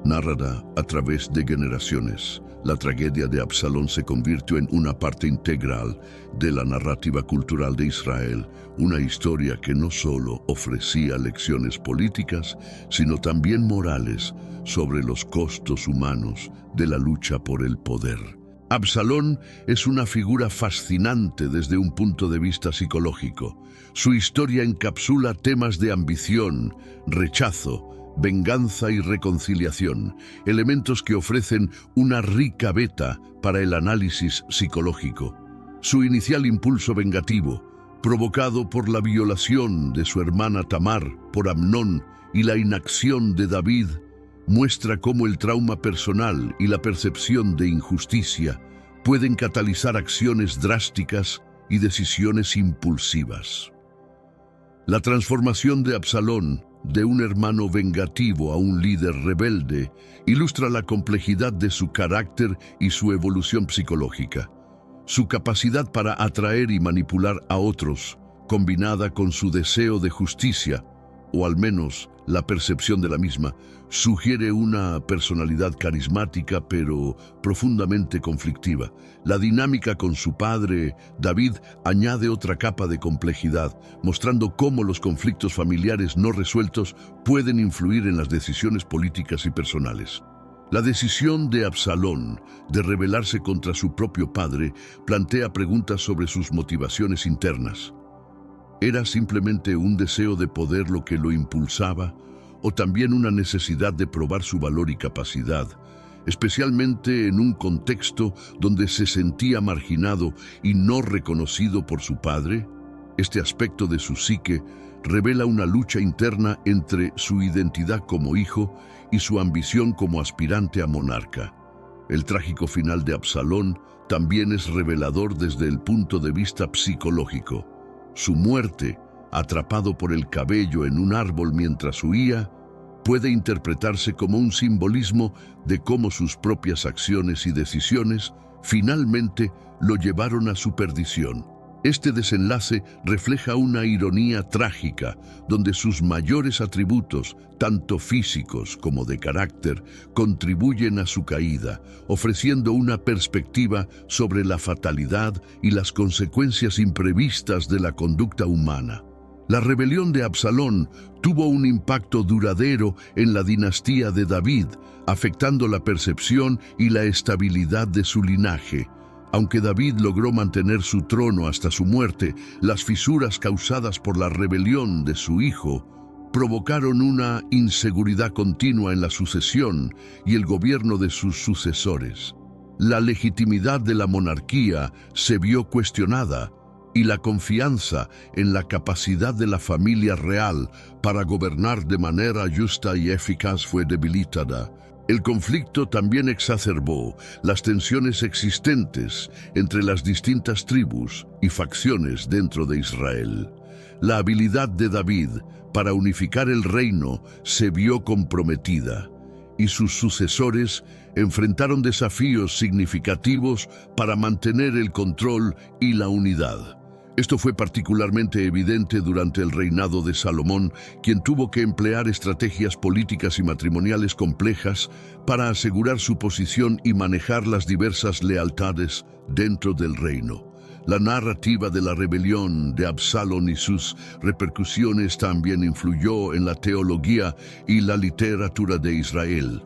Narrada a través de generaciones, la tragedia de Absalón se convirtió en una parte integral de la narrativa cultural de Israel, una historia que no solo ofrecía lecciones políticas, sino también morales sobre los costos humanos de la lucha por el poder. Absalón es una figura fascinante desde un punto de vista psicológico. Su historia encapsula temas de ambición, rechazo, venganza y reconciliación, elementos que ofrecen una rica beta para el análisis psicológico. Su inicial impulso vengativo, provocado por la violación de su hermana Tamar por Amnón y la inacción de David, muestra cómo el trauma personal y la percepción de injusticia pueden catalizar acciones drásticas y decisiones impulsivas. La transformación de Absalón, de un hermano vengativo a un líder rebelde, ilustra la complejidad de su carácter y su evolución psicológica. Su capacidad para atraer y manipular a otros, combinada con su deseo de justicia, o al menos la percepción de la misma, sugiere una personalidad carismática pero profundamente conflictiva. La dinámica con su padre, David, añade otra capa de complejidad, mostrando cómo los conflictos familiares no resueltos pueden influir en las decisiones políticas y personales. La decisión de Absalón de rebelarse contra su propio padre plantea preguntas sobre sus motivaciones internas. ¿Era simplemente un deseo de poder lo que lo impulsaba, o también una necesidad de probar su valor y capacidad, especialmente en un contexto donde se sentía marginado y no reconocido por su padre? Este aspecto de su psique revela una lucha interna entre su identidad como hijo y su ambición como aspirante a monarca. El trágico final de Absalón también es revelador desde el punto de vista psicológico. Su muerte, atrapado por el cabello en un árbol mientras huía, puede interpretarse como un simbolismo de cómo sus propias acciones y decisiones finalmente lo llevaron a su perdición. Este desenlace refleja una ironía trágica, donde sus mayores atributos, tanto físicos como de carácter, contribuyen a su caída, ofreciendo una perspectiva sobre la fatalidad y las consecuencias imprevistas de la conducta humana. La rebelión de Absalón tuvo un impacto duradero en la dinastía de David, afectando la percepción y la estabilidad de su linaje. Aunque David logró mantener su trono hasta su muerte, las fisuras causadas por la rebelión de su hijo provocaron una inseguridad continua en la sucesión y el gobierno de sus sucesores. La legitimidad de la monarquía se vio cuestionada y la confianza en la capacidad de la familia real para gobernar de manera justa y eficaz fue debilitada. El conflicto también exacerbó las tensiones existentes entre las distintas tribus y facciones dentro de Israel. La habilidad de David para unificar el reino se vio comprometida, y sus sucesores enfrentaron desafíos significativos para mantener el control y la unidad. Esto fue particularmente evidente durante el reinado de Salomón, quien tuvo que emplear estrategias políticas y matrimoniales complejas para asegurar su posición y manejar las diversas lealtades dentro del reino. La narrativa de la rebelión de Absalón y sus repercusiones también influyó en la teología y la literatura de Israel.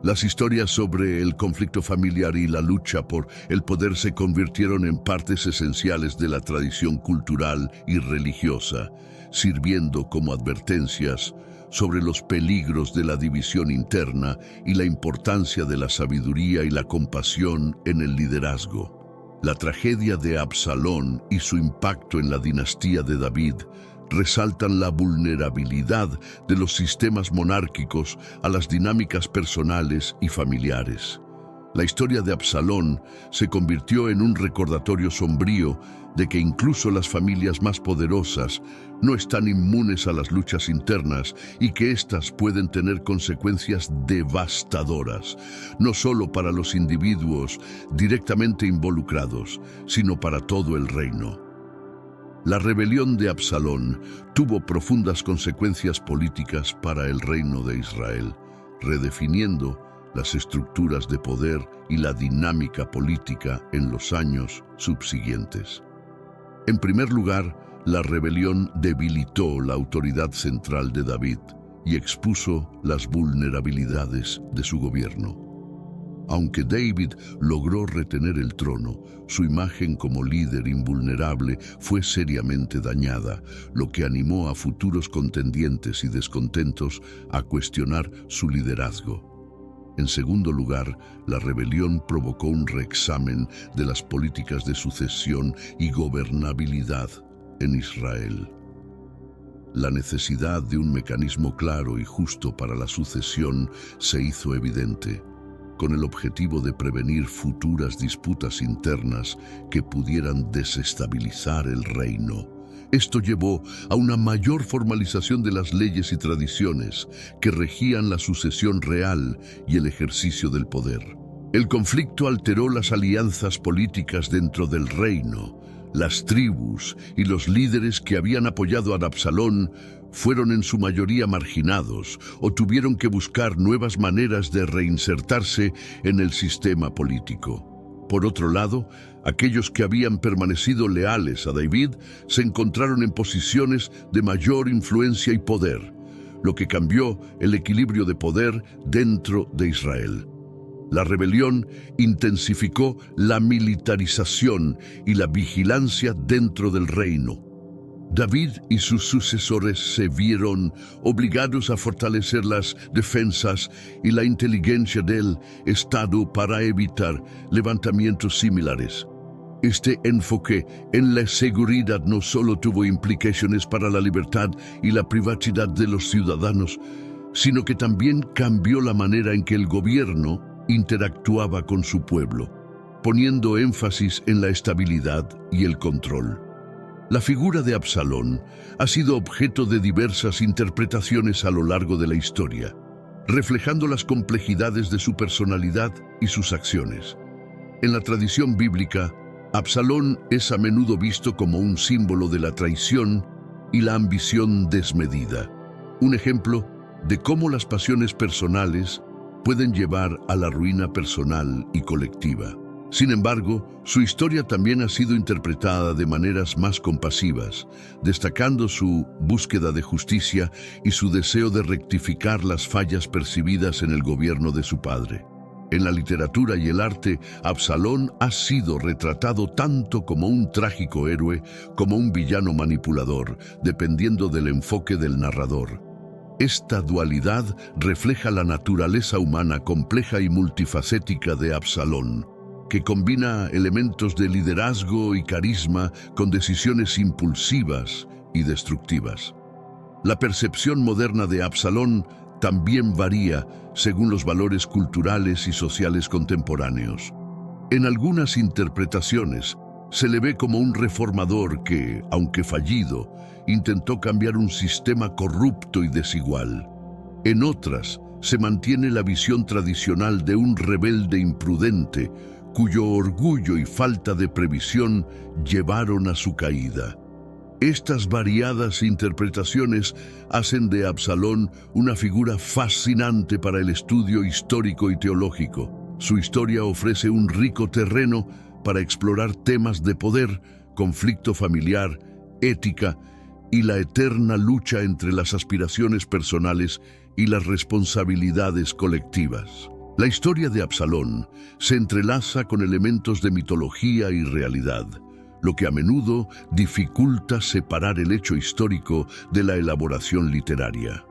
Las historias sobre el conflicto familiar y la lucha por el poder se convirtieron en partes esenciales de la tradición cultural y religiosa, sirviendo como advertencias sobre los peligros de la división interna y la importancia de la sabiduría y la compasión en el liderazgo. La tragedia de Absalón y su impacto en la dinastía de David resaltan la vulnerabilidad de los sistemas monárquicos a las dinámicas personales y familiares. La historia de Absalón se convirtió en un recordatorio sombrío de que incluso las familias más poderosas no están inmunes a las luchas internas y que éstas pueden tener consecuencias devastadoras, no solo para los individuos directamente involucrados, sino para todo el reino. La rebelión de Absalón tuvo profundas consecuencias políticas para el reino de Israel, redefiniendo las estructuras de poder y la dinámica política en los años subsiguientes. En primer lugar, la rebelión debilitó la autoridad central de David y expuso las vulnerabilidades de su gobierno. Aunque David logró retener el trono, su imagen como líder invulnerable fue seriamente dañada, lo que animó a futuros contendientes y descontentos a cuestionar su liderazgo. En segundo lugar, la rebelión provocó un reexamen de las políticas de sucesión y gobernabilidad en Israel. La necesidad de un mecanismo claro y justo para la sucesión se hizo evidente, con el objetivo de prevenir futuras disputas internas que pudieran desestabilizar el reino. Esto llevó a una mayor formalización de las leyes y tradiciones que regían la sucesión real y el ejercicio del poder. El conflicto alteró las alianzas políticas dentro del reino. Las tribus y los líderes que habían apoyado a Absalón fueron en su mayoría marginados o tuvieron que buscar nuevas maneras de reinsertarse en el sistema político. Por otro lado, aquellos que habían permanecido leales a David se encontraron en posiciones de mayor influencia y poder, lo que cambió el equilibrio de poder dentro de Israel. La rebelión intensificó la militarización y la vigilancia dentro del reino. David y sus sucesores se vieron obligados a fortalecer las defensas y la inteligencia del Estado para evitar levantamientos similares. Este enfoque en la seguridad no solo tuvo implicaciones para la libertad y la privacidad de los ciudadanos, sino que también cambió la manera en que el gobierno interactuaba con su pueblo, poniendo énfasis en la estabilidad y el control. La figura de Absalón ha sido objeto de diversas interpretaciones a lo largo de la historia, reflejando las complejidades de su personalidad y sus acciones. En la tradición bíblica, Absalón es a menudo visto como un símbolo de la traición y la ambición desmedida, un ejemplo de cómo las pasiones personales pueden llevar a la ruina personal y colectiva. Sin embargo, su historia también ha sido interpretada de maneras más compasivas, destacando su búsqueda de justicia y su deseo de rectificar las fallas percibidas en el gobierno de su padre. En la literatura y el arte, Absalón ha sido retratado tanto como un trágico héroe como un villano manipulador, dependiendo del enfoque del narrador. Esta dualidad refleja la naturaleza humana compleja y multifacética de Absalón, que combina elementos de liderazgo y carisma con decisiones impulsivas y destructivas. La percepción moderna de Absalón también varía según los valores culturales y sociales contemporáneos. En algunas interpretaciones, se le ve como un reformador que, aunque fallido, intentó cambiar un sistema corrupto y desigual. En otras, se mantiene la visión tradicional de un rebelde imprudente, cuyo orgullo y falta de previsión llevaron a su caída. Estas variadas interpretaciones hacen de Absalón una figura fascinante para el estudio histórico y teológico. Su historia ofrece un rico terreno para explorar temas de poder, conflicto familiar, ética y la eterna lucha entre las aspiraciones personales y las responsabilidades colectivas. La historia de Absalón se entrelaza con elementos de mitología y realidad, lo que a menudo dificulta separar el hecho histórico de la elaboración literaria.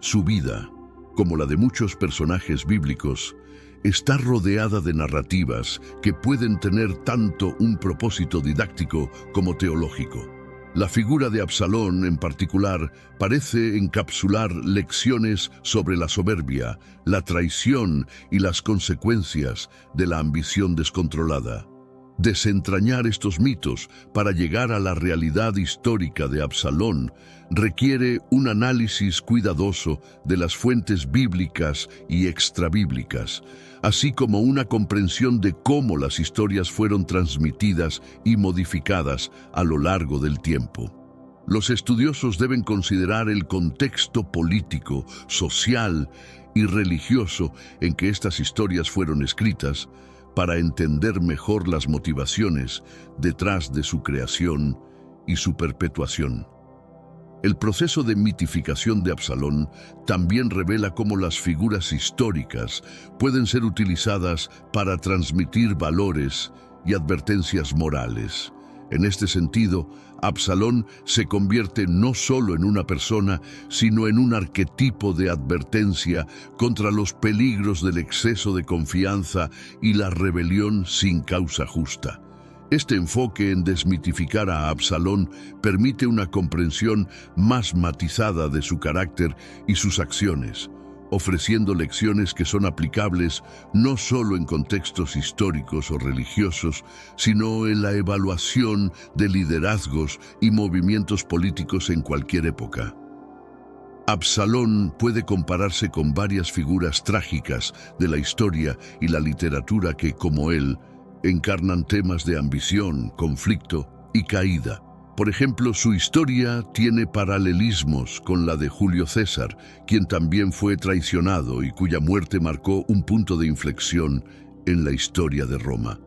Su vida, como la de muchos personajes bíblicos, está rodeada de narrativas que pueden tener tanto un propósito didáctico como teológico. La figura de Absalón, en particular, parece encapsular lecciones sobre la soberbia, la traición y las consecuencias de la ambición descontrolada. Desentrañar estos mitos para llegar a la realidad histórica de Absalón requiere un análisis cuidadoso de las fuentes bíblicas y extrabíblicas, así como una comprensión de cómo las historias fueron transmitidas y modificadas a lo largo del tiempo. Los estudiosos deben considerar el contexto político, social y religioso en que estas historias fueron escritas, para entender mejor las motivaciones detrás de su creación y su perpetuación. El proceso de mitificación de Absalón también revela cómo las figuras históricas pueden ser utilizadas para transmitir valores y advertencias morales. En este sentido, Absalón se convierte no solo en una persona, sino en un arquetipo de advertencia contra los peligros del exceso de confianza y la rebelión sin causa justa. Este enfoque en desmitificar a Absalón permite una comprensión más matizada de su carácter y sus acciones, ofreciendo lecciones que son aplicables no solo en contextos históricos o religiosos, sino en la evaluación de liderazgos y movimientos políticos en cualquier época. Absalón puede compararse con varias figuras trágicas de la historia y la literatura que, como él, encarnan temas de ambición, conflicto y caída. Por ejemplo, su historia tiene paralelismos con la de Julio César, quien también fue traicionado y cuya muerte marcó un punto de inflexión en la historia de Roma.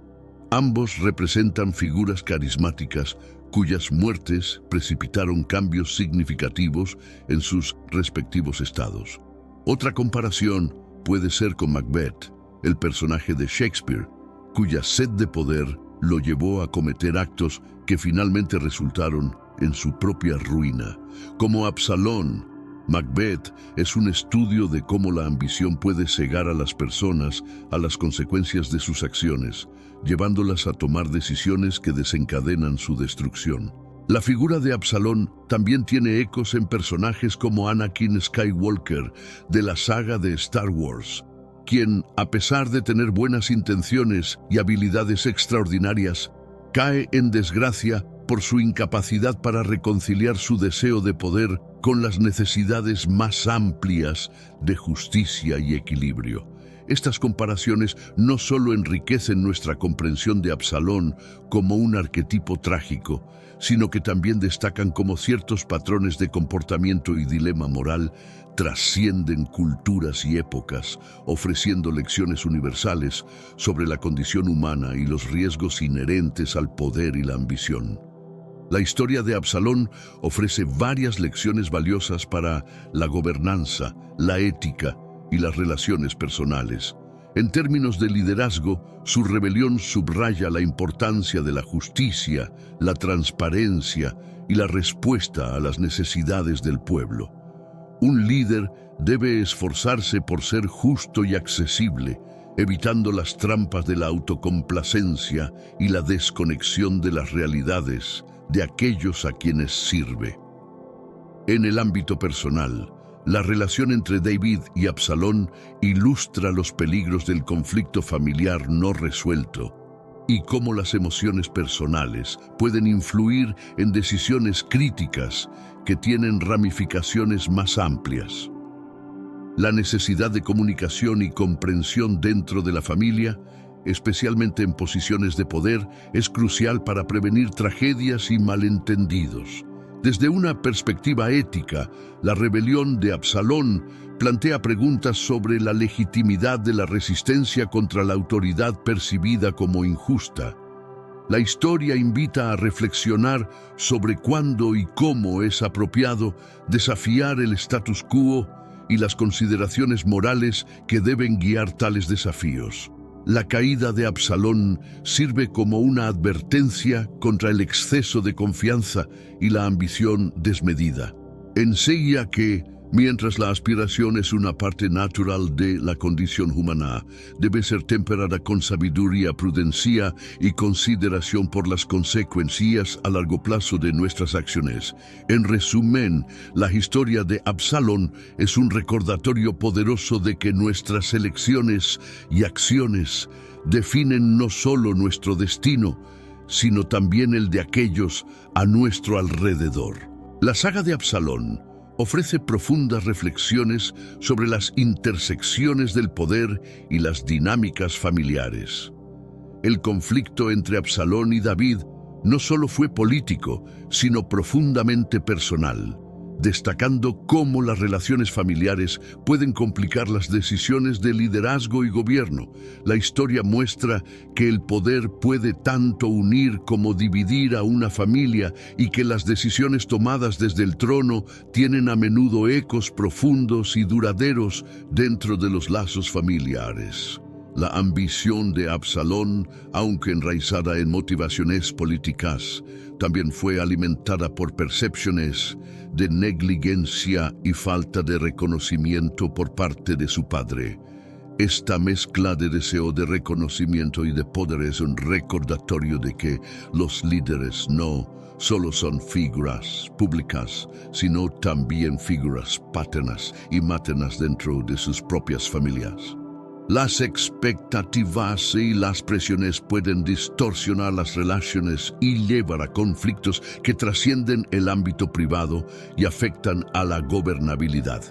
Ambos representan figuras carismáticas cuyas muertes precipitaron cambios significativos en sus respectivos estados. Otra comparación puede ser con Macbeth, el personaje de Shakespeare, cuya sed de poder lo llevó a cometer actos que finalmente resultaron en su propia ruina. Como Absalón, Macbeth es un estudio de cómo la ambición puede cegar a las personas a las consecuencias de sus acciones, llevándolas a tomar decisiones que desencadenan su destrucción. La figura de Absalón también tiene ecos en personajes como Anakin Skywalker de la saga de Star Wars, quien, a pesar de tener buenas intenciones y habilidades extraordinarias, cae en desgracia por su incapacidad para reconciliar su deseo de poder con las necesidades más amplias de justicia y equilibrio. Estas comparaciones no solo enriquecen nuestra comprensión de Absalón como un arquetipo trágico, sino que también destacan cómo ciertos patrones de comportamiento y dilema moral trascienden culturas y épocas, ofreciendo lecciones universales sobre la condición humana y los riesgos inherentes al poder y la ambición. La historia de Absalón ofrece varias lecciones valiosas para la gobernanza, la ética y las relaciones personales. En términos de liderazgo, su rebelión subraya la importancia de la justicia, la transparencia y la respuesta a las necesidades del pueblo. Un líder debe esforzarse por ser justo y accesible, evitando las trampas de la autocomplacencia y la desconexión de las realidades de aquellos a quienes sirve. En el ámbito personal, la relación entre David y Absalón ilustra los peligros del conflicto familiar no resuelto y cómo las emociones personales pueden influir en decisiones críticas que tienen ramificaciones más amplias. La necesidad de comunicación y comprensión dentro de la familia, especialmente en posiciones de poder, es crucial para prevenir tragedias y malentendidos. Desde una perspectiva ética, la rebelión de Absalón plantea preguntas sobre la legitimidad de la resistencia contra la autoridad percibida como injusta. La historia invita a reflexionar sobre cuándo y cómo es apropiado desafiar el status quo y las consideraciones morales que deben guiar tales desafíos. La caída de Absalón sirve como una advertencia contra el exceso de confianza y la ambición desmedida. Enseña que, Mientras la aspiración es una parte natural de la condición humana, debe ser temperada con sabiduría, prudencia y consideración por las consecuencias a largo plazo de nuestras acciones. En resumen, la historia de Absalón es un recordatorio poderoso de que nuestras elecciones y acciones definen no solo nuestro destino, sino también el de aquellos a nuestro alrededor. La saga de Absalón ofrece profundas reflexiones sobre las intersecciones del poder y las dinámicas familiares. El conflicto entre Absalón y David no solo fue político, sino profundamente personal, destacando cómo las relaciones familiares pueden complicar las decisiones de liderazgo y gobierno. La historia muestra que el poder puede tanto unir como dividir a una familia y que las decisiones tomadas desde el trono tienen a menudo ecos profundos y duraderos dentro de los lazos familiares. La ambición de Absalón, aunque enraizada en motivaciones políticas, también fue alimentada por percepciones de negligencia y falta de reconocimiento por parte de su padre. Esta mezcla de deseo de reconocimiento y de poder es un recordatorio de que los líderes no solo son figuras públicas, sino también figuras paternas y maternas dentro de sus propias familias. Las expectativas y las presiones pueden distorsionar las relaciones y llevar a conflictos que trascienden el ámbito privado y afectan a la gobernabilidad.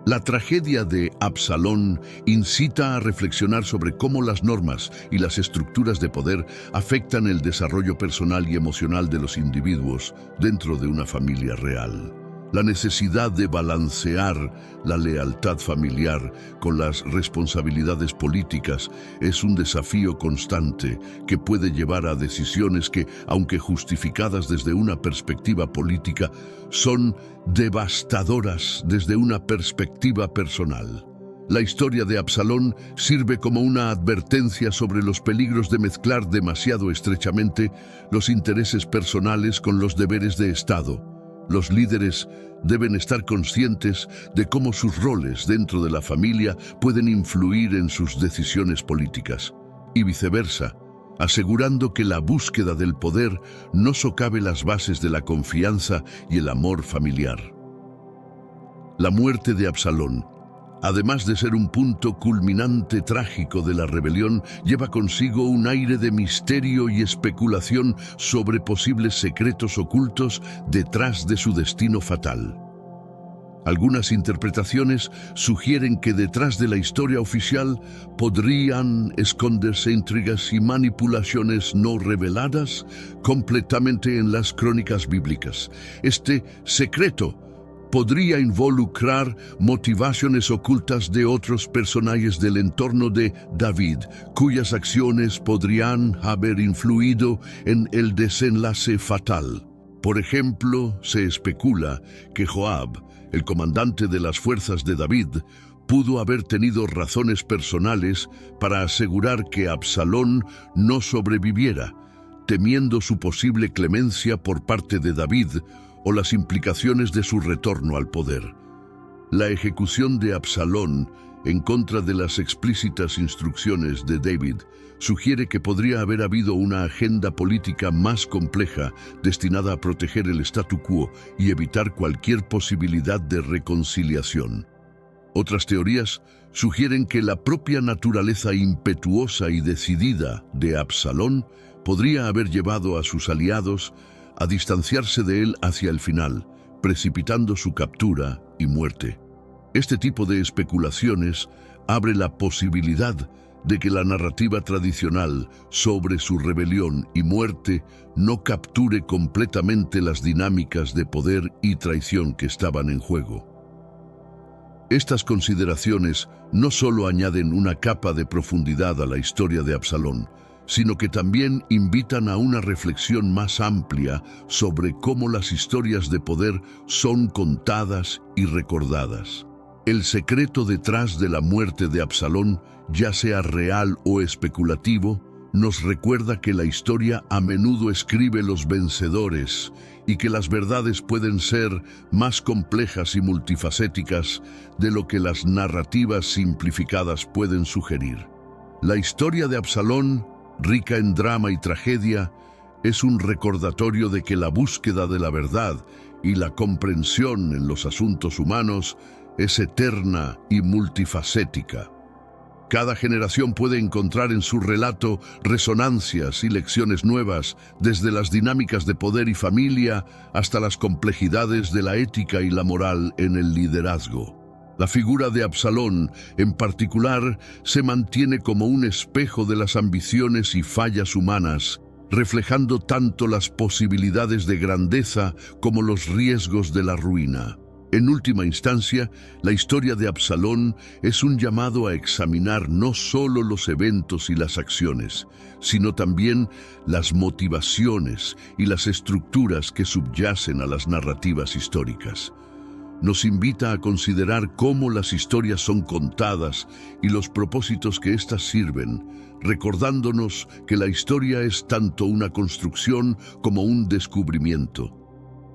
La tragedia de Absalón incita a reflexionar sobre cómo las normas y las estructuras de poder afectan el desarrollo personal y emocional de los individuos dentro de una familia real. La necesidad de balancear la lealtad familiar con las responsabilidades políticas es un desafío constante que puede llevar a decisiones que, aunque justificadas desde una perspectiva política, son devastadoras desde una perspectiva personal. La historia de Absalón sirve como una advertencia sobre los peligros de mezclar demasiado estrechamente los intereses personales con los deberes de Estado. Los líderes deben estar conscientes de cómo sus roles dentro de la familia pueden influir en sus decisiones políticas, y viceversa, asegurando que la búsqueda del poder no socave las bases de la confianza y el amor familiar. La muerte de Absalón, además de ser un punto culminante trágico de la rebelión, lleva consigo un aire de misterio y especulación sobre posibles secretos ocultos detrás de su destino fatal. Algunas interpretaciones sugieren que detrás de la historia oficial podrían esconderse intrigas y manipulaciones no reveladas completamente en las crónicas bíblicas. Este secreto podría involucrar motivaciones ocultas de otros personajes del entorno de David, cuyas acciones podrían haber influido en el desenlace fatal. Por ejemplo, se especula que Joab, el comandante de las fuerzas de David, pudo haber tenido razones personales para asegurar que Absalón no sobreviviera, temiendo su posible clemencia por parte de David o las implicaciones de su retorno al poder. La ejecución de Absalón, en contra de las explícitas instrucciones de David, sugiere que podría haber habido una agenda política más compleja destinada a proteger el statu quo y evitar cualquier posibilidad de reconciliación. Otras teorías sugieren que la propia naturaleza impetuosa y decidida de Absalón podría haber llevado a sus aliados a distanciarse de él hacia el final, precipitando su captura y muerte. Este tipo de especulaciones abre la posibilidad de que la narrativa tradicional sobre su rebelión y muerte no capture completamente las dinámicas de poder y traición que estaban en juego. Estas consideraciones no solo añaden una capa de profundidad a la historia de Absalón, sino que también invitan a una reflexión más amplia sobre cómo las historias de poder son contadas y recordadas. El secreto detrás de la muerte de Absalón, ya sea real o especulativo, nos recuerda que la historia a menudo escribe los vencedores y que las verdades pueden ser más complejas y multifacéticas de lo que las narrativas simplificadas pueden sugerir. La historia de Absalón, rica en drama y tragedia, es un recordatorio de que la búsqueda de la verdad y la comprensión en los asuntos humanos es eterna y multifacética. Cada generación puede encontrar en su relato resonancias y lecciones nuevas, desde las dinámicas de poder y familia hasta las complejidades de la ética y la moral en el liderazgo. La figura de Absalón, en particular, se mantiene como un espejo de las ambiciones y fallas humanas, reflejando tanto las posibilidades de grandeza como los riesgos de la ruina. En última instancia, la historia de Absalón es un llamado a examinar no solo los eventos y las acciones, sino también las motivaciones y las estructuras que subyacen a las narrativas históricas. Nos invita a considerar cómo las historias son contadas y los propósitos que éstas sirven, recordándonos que la historia es tanto una construcción como un descubrimiento.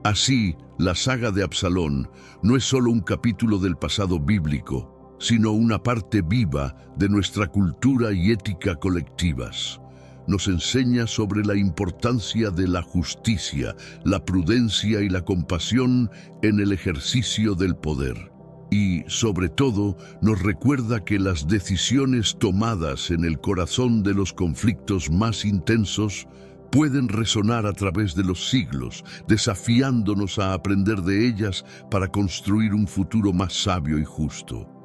Así, la saga de Absalón no es solo un capítulo del pasado bíblico, sino una parte viva de nuestra cultura y ética colectivas. Nos enseña sobre la importancia de la justicia, la prudencia y la compasión en el ejercicio del poder. Y, sobre todo, nos recuerda que las decisiones tomadas en el corazón de los conflictos más intensos pueden resonar a través de los siglos, desafiándonos a aprender de ellas para construir un futuro más sabio y justo.